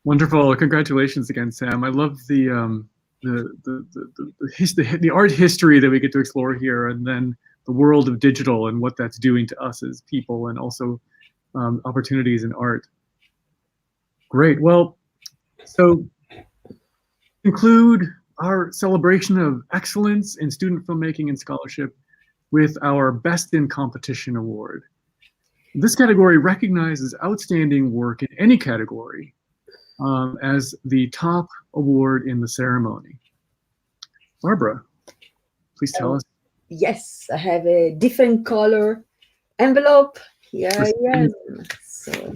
Wonderful! Congratulations again, Sam. I love the art history that we get to explore here, and then the world of digital and what that's doing to us as people, and also opportunities in art. Great. Well, so conclude our celebration of excellence in student filmmaking and scholarship with our Best in Competition Award. This category recognizes outstanding work in any category as the top award in the ceremony. Barbara, please tell us. Yes, I have a different color envelope. Here I am. So,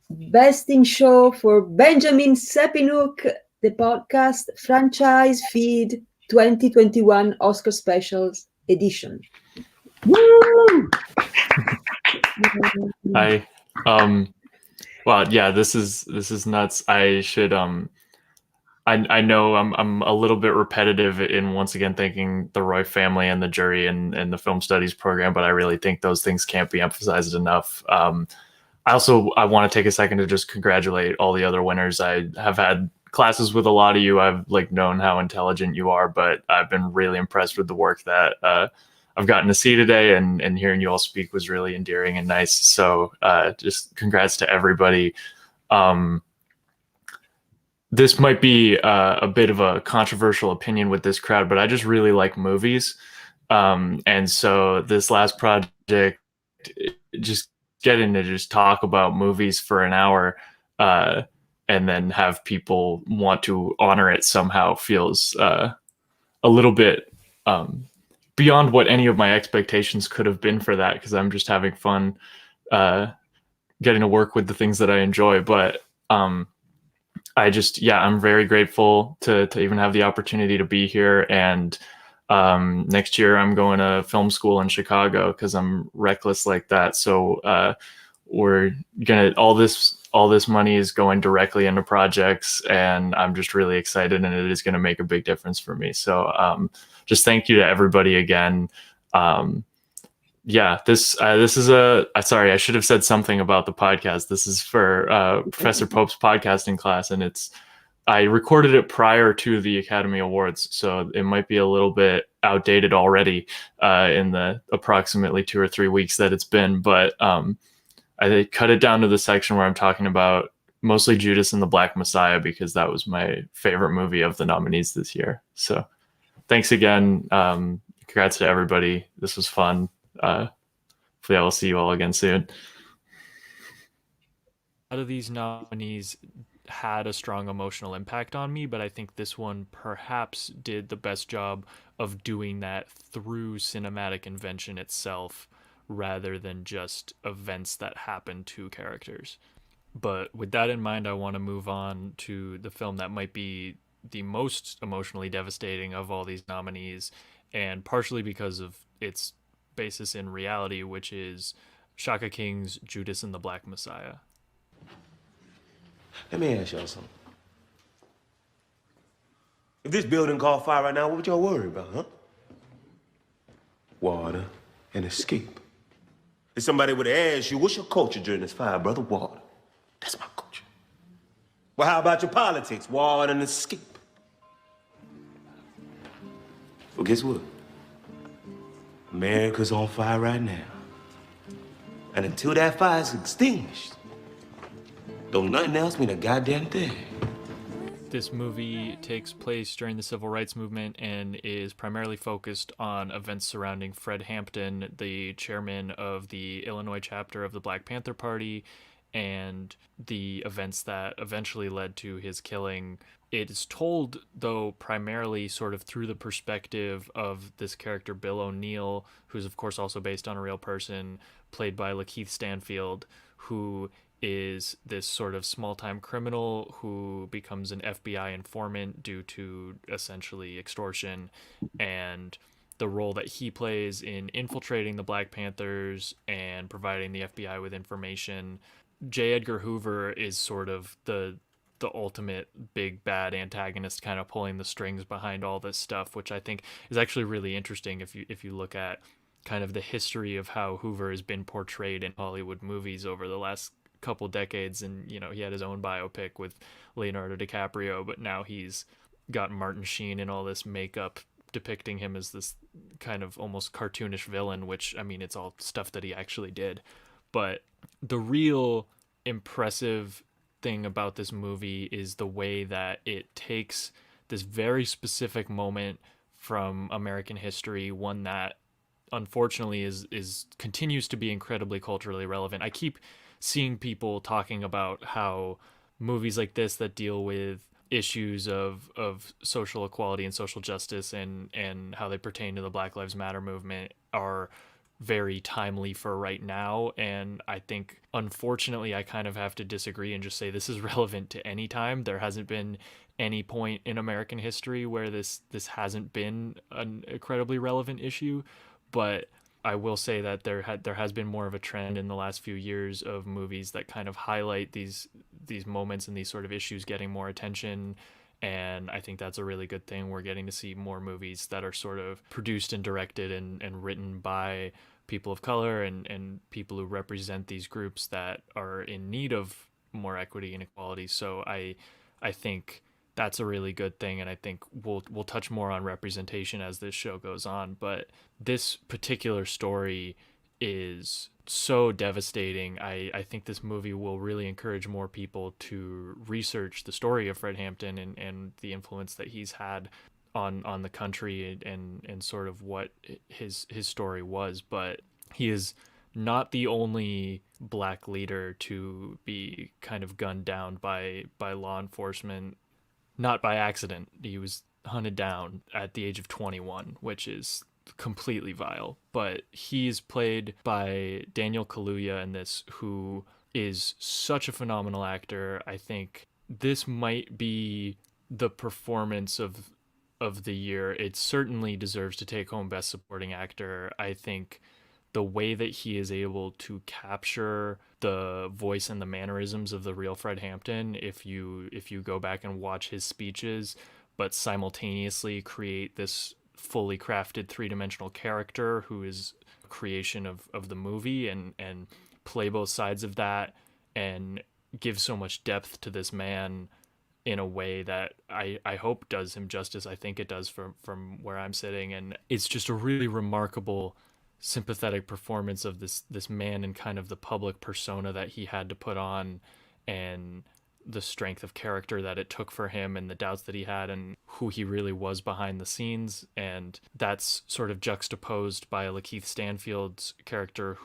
Best in Show for Benjamin Sepinuk, the podcast Franchise Feed 2021 Oscar Specials Edition. Woo! Hi. Well, yeah, this is nuts. I should I know I'm a little bit repetitive in once again thanking the Roif family and the jury and the film studies program, but I really think those things can't be emphasized enough. I want to take a second to just congratulate all the other winners. I have had classes with a lot of you. I've known how intelligent you are, but I've been really impressed with the work that I've gotten to see today, and hearing you all speak was really endearing and nice. So just congrats to everybody. This might be a bit of a controversial opinion with this crowd, but I just really like movies. And so this last project, just getting to just talk about movies for an hour and then have people want to honor it somehow feels a little bit beyond what any of my expectations could have been for that, because I'm just having fun getting to work with the things that I enjoy. But I'm very grateful to even have the opportunity to be here. And next year I'm going to film school in Chicago because I'm reckless like that. So we're gonna all this money is going directly into projects, and I'm just really excited, and it is going to make a big difference for me. So just thank you to everybody again. This is sorry, I should have said something about the podcast. This is for Professor Pope's podcasting class, and it's I recorded it prior to the Academy Awards, so it might be a little bit outdated already in the approximately 2 or 3 weeks that it's been. But I cut it down to the section where I'm talking about mostly Judas and the Black Messiah, because that was my favorite movie of the nominees this year. So thanks again. Congrats to everybody. This was fun. Hopefully I will see you all again soon. Out of these nominees had a strong emotional impact on me, but I think this one perhaps did the best job of doing that through cinematic invention itself, rather than just events that happen to characters. But with that in mind, I want to move on to the film that might be the most emotionally devastating of all these nominees, and partially because of its basis in reality, which is Shaka King's Judas and the Black Messiah. Let me ask y'all something. If this building caught fire right now, what would y'all worry about, huh? Water and escape. If somebody would have asked you, what's your culture during this fire, brother? Water. That's my culture. Well, how about your politics? Water and escape. Well, guess what? America's on fire right now. And until that fire is extinguished, don't nothing else mean a goddamn thing. This movie takes place during the Civil Rights Movement and is primarily focused on events surrounding Fred Hampton, the chairman of the Illinois chapter of the Black Panther Party, and the events that eventually led to his killing. It is told, though, primarily sort of through the perspective of this character, Bill O'Neill, who's of course also based on a real person, played by Lakeith Stanfield, who is this sort of small-time criminal who becomes an FBI informant due to essentially extortion, and the role that he plays in infiltrating the Black Panthers and providing the FBI with information. J. Edgar Hoover is sort of the ultimate big bad antagonist, kind of pulling the strings behind all this stuff, which I think is actually really interesting if you look at kind of the history of how Hoover has been portrayed in Hollywood movies over the last couple decades. And he had his own biopic with Leonardo DiCaprio, but now he's got Martin Sheen in all this makeup depicting him as this kind of almost cartoonish villain, which, I mean, it's all stuff that he actually did. But the real impressive thing about this movie is the way that it takes this very specific moment from American history, one that unfortunately is continues to be incredibly culturally relevant. I keep seeing people talking about how movies like this that deal with issues of social equality and social justice and how they pertain to the Black Lives Matter movement are very timely for right now. And I think, unfortunately, I kind of have to disagree and just say this is relevant to any time. There hasn't been any point in American history where this hasn't been an incredibly relevant issue. But I will say that there has been more of a trend in the last few years of movies that kind of highlight these moments and these sort of issues getting more attention. And I think that's a really good thing. We're getting to see more movies that are sort of produced and directed and written by people of color and people who represent these groups that are in need of more equity and equality. So I think that's a really good thing, and I think we'll touch more on representation as this show goes on. But this particular story is so devastating. I think this movie will really encourage more people to research the story of Fred Hampton and the influence that he's had on the country and sort of what his story was. But he is not the only Black leader to be kind of gunned down by law enforcement. Not by accident. He was hunted down at the age of 21, which is completely vile. But he's played by Daniel Kaluuya in this, who is such a phenomenal actor. I think this might be the performance of the year. It certainly deserves to take home Best Supporting Actor. I think the way that he is able to capture the voice and the mannerisms of the real Fred Hampton, if you go back and watch his speeches, but simultaneously create this fully crafted three-dimensional character who is a creation of the movie and play both sides of that and give so much depth to this man, in a way that I hope does him justice. I think it does from where I'm sitting. And it's just a really remarkable, sympathetic performance of this man and kind of the public persona that he had to put on, and the strength of character that it took for him, and the doubts that he had, and who he really was behind the scenes. And that's sort of juxtaposed by Lakeith Stanfield's character,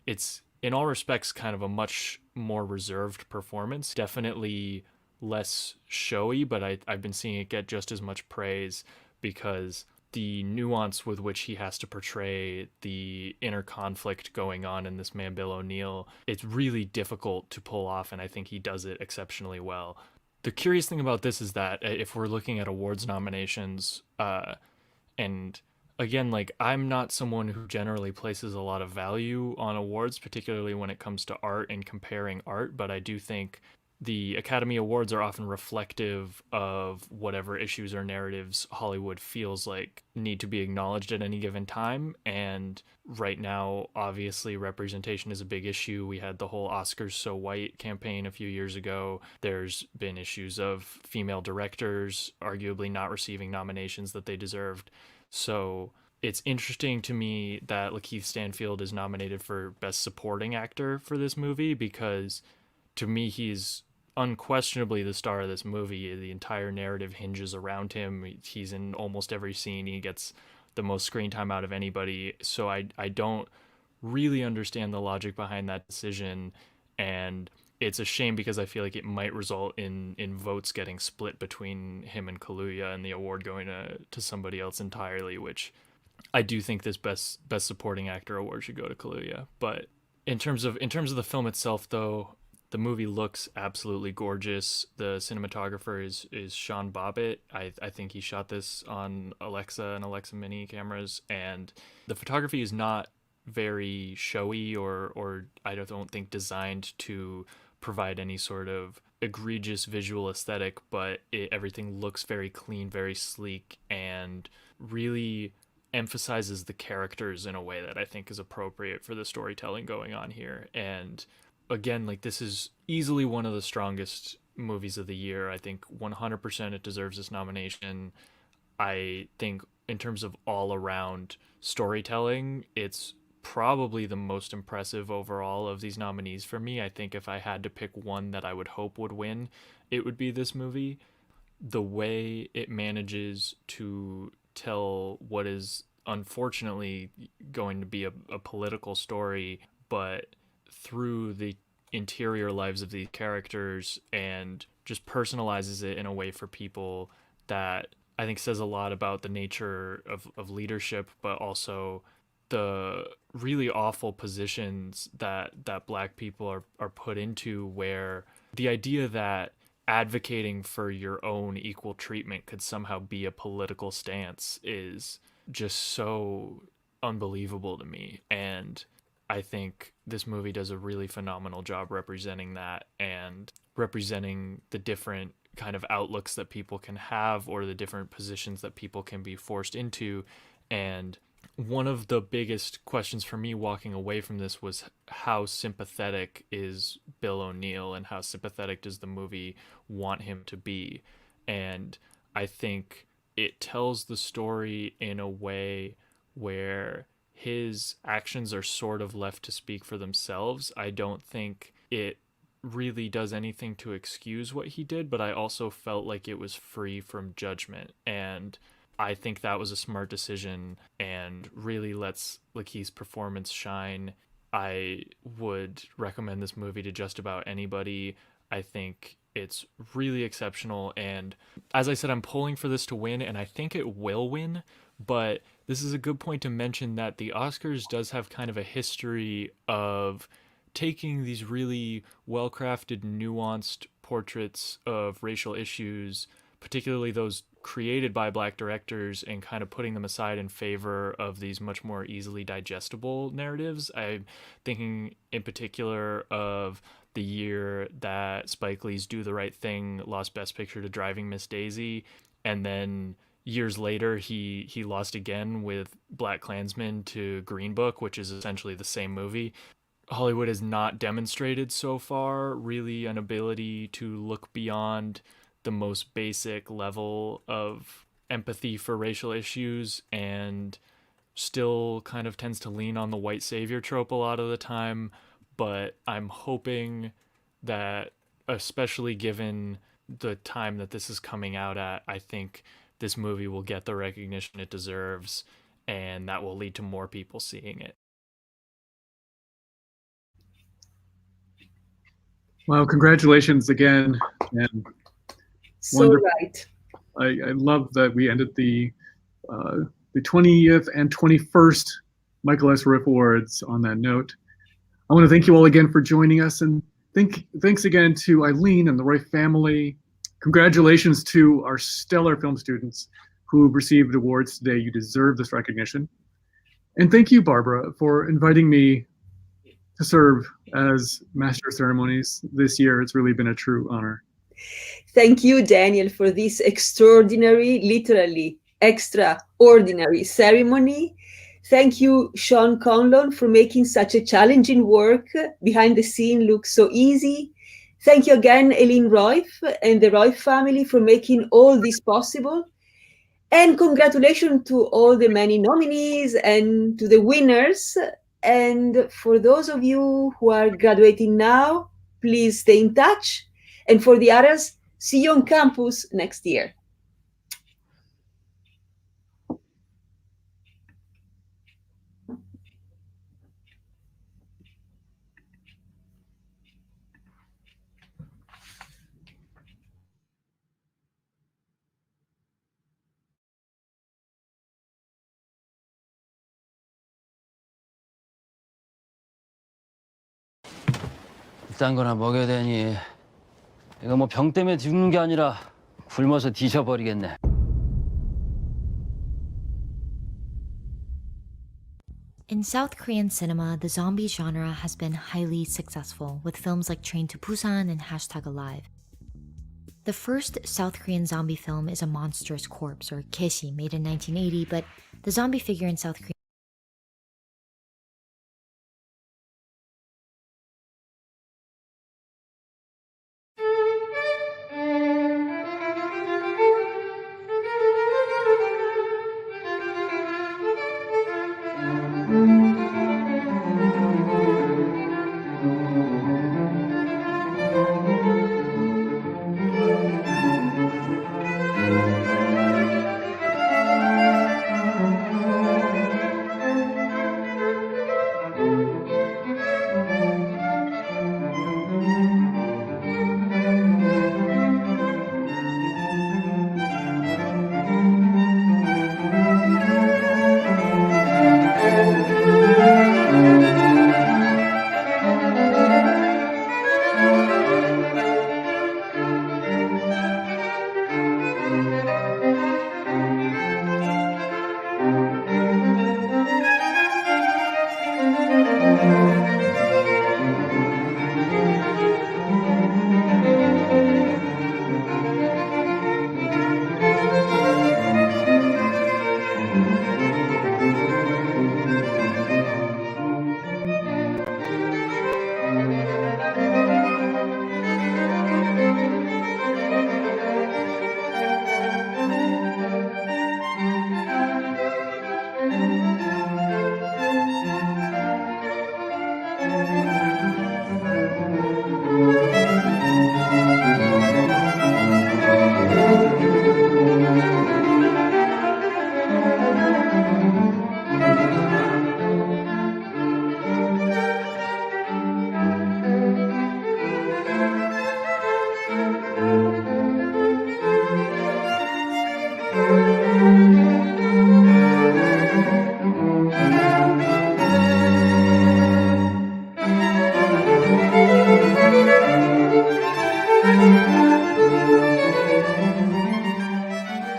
it's in all respects kind of a much more reserved performance. Definitely less showy, but I've been seeing it get just as much praise because the nuance with which he has to portray the inner conflict going on in this man, Bill O'Neill, it's really difficult to pull off, and I think he does it exceptionally well. The curious thing about this is that if we're looking at awards nominations, and again, like, I'm not someone who generally places a lot of value on awards, particularly when it comes to art and comparing art, but I do think the Academy Awards are often reflective of whatever issues or narratives Hollywood feels like need to be acknowledged at any given time. And right now, obviously, representation is a big issue. We had the whole Oscars So White campaign a few years ago. There's been issues of female directors arguably not receiving nominations that they deserved. So it's interesting to me that Lakeith Stanfield is nominated for Best Supporting Actor for this movie, because to me, he's unquestionably the star of this movie. The entire narrative hinges around him. He's in almost every scene. He gets the most screen time out of anybody. So I don't really understand the logic behind that decision. And it's a shame because I feel like it might result in votes getting split between him and Kaluuya, and the award going to somebody else entirely, which I do think this best supporting actor award should go to Kaluuya. But in terms of the film itself, though, the movie looks absolutely gorgeous. The cinematographer is Sean Bobbitt. I think he shot this on Alexa and Alexa Mini cameras, and the photography is not very showy or I don't think designed to provide any sort of egregious visual aesthetic, but everything looks very clean, very sleek, and really emphasizes the characters in a way that I think is appropriate for the storytelling going on here. And again, like, this is easily one of the strongest movies of the year. I think 100% it deserves this nomination. I think in terms of all around storytelling, it's probably the most impressive overall of these nominees for me. I think if I had to pick one that I would hope would win, it would be this movie. The way it manages to tell what is unfortunately going to be a political story, but through the interior lives of these characters, and just personalizes it in a way for people that I think says a lot about the nature of leadership, but also the really awful positions that Black people are put into, where the idea that advocating for your own equal treatment could somehow be a political stance is just so unbelievable to me. And I think this movie does a really phenomenal job representing that, and representing the different kind of outlooks that people can have, or the different positions that people can be forced into. And one of the biggest questions for me walking away from this was, how sympathetic is Bill O'Neill, and how sympathetic does the movie want him to be? And I think it tells the story in a way where his actions are sort of left to speak for themselves. I don't think it really does anything to excuse what he did, but I also felt like it was free from judgment. And I think that was a smart decision and really lets Lakeith's performance shine. I would recommend this movie to just about anybody. I think it's really exceptional. And as I said, I'm pulling for this to win, and I think it will win. But this is a good point to mention that the Oscars does have kind of a history of taking these really well-crafted, nuanced portraits of racial issues, particularly those created by Black directors, and kind of putting them aside in favor of these much more easily digestible narratives. I'm thinking in particular of the year that Spike Lee's Do the Right Thing lost Best Picture to Driving Miss Daisy, and then years later he lost again with Black Klansman to Green Book, which is essentially the same movie. Hollywood has not demonstrated so far really an ability to look beyond the most basic level of empathy for racial issues and still kind of tends to lean on the white savior trope a lot of the time. But I'm hoping that, especially given the time that this is coming out at, I think this movie will get the recognition it deserves, and that will lead to more people seeing it. Well, congratulations again. And So wonderful. right. I love that we ended the 20th and 21st Michael S. Roif Awards on that note. I want to thank you all again for joining us, and thanks again to Eileen and the Roif family. Congratulations to our stellar film students who received awards today. You deserve this recognition. And thank you, Barbara, for inviting me to serve as Master of Ceremonies this year. It's really been a true honor. Thank you, Daniel, for this extraordinary, literally extraordinary ceremony. Thank you, Sean Conlon, for making such a challenging work behind the scene look so easy. Thank you again, Eileen Roif and the Roif family for making all this possible. And congratulations to all the many nominees and to the winners. And for those of you who are graduating now, please stay in touch. And for the others, see you on campus next year. 이딴 거나 먹여야 되니. 이거 뭐 병 때문에 죽는 게 아니라 굶어서 뒤져버리겠네. In South Korean cinema, the zombie genre has been highly successful, with films like Train to Busan and #Alive. The first South Korean zombie film is A Monstrous Corpse, or Keshi, made in 1980, but the zombie figure in South Korea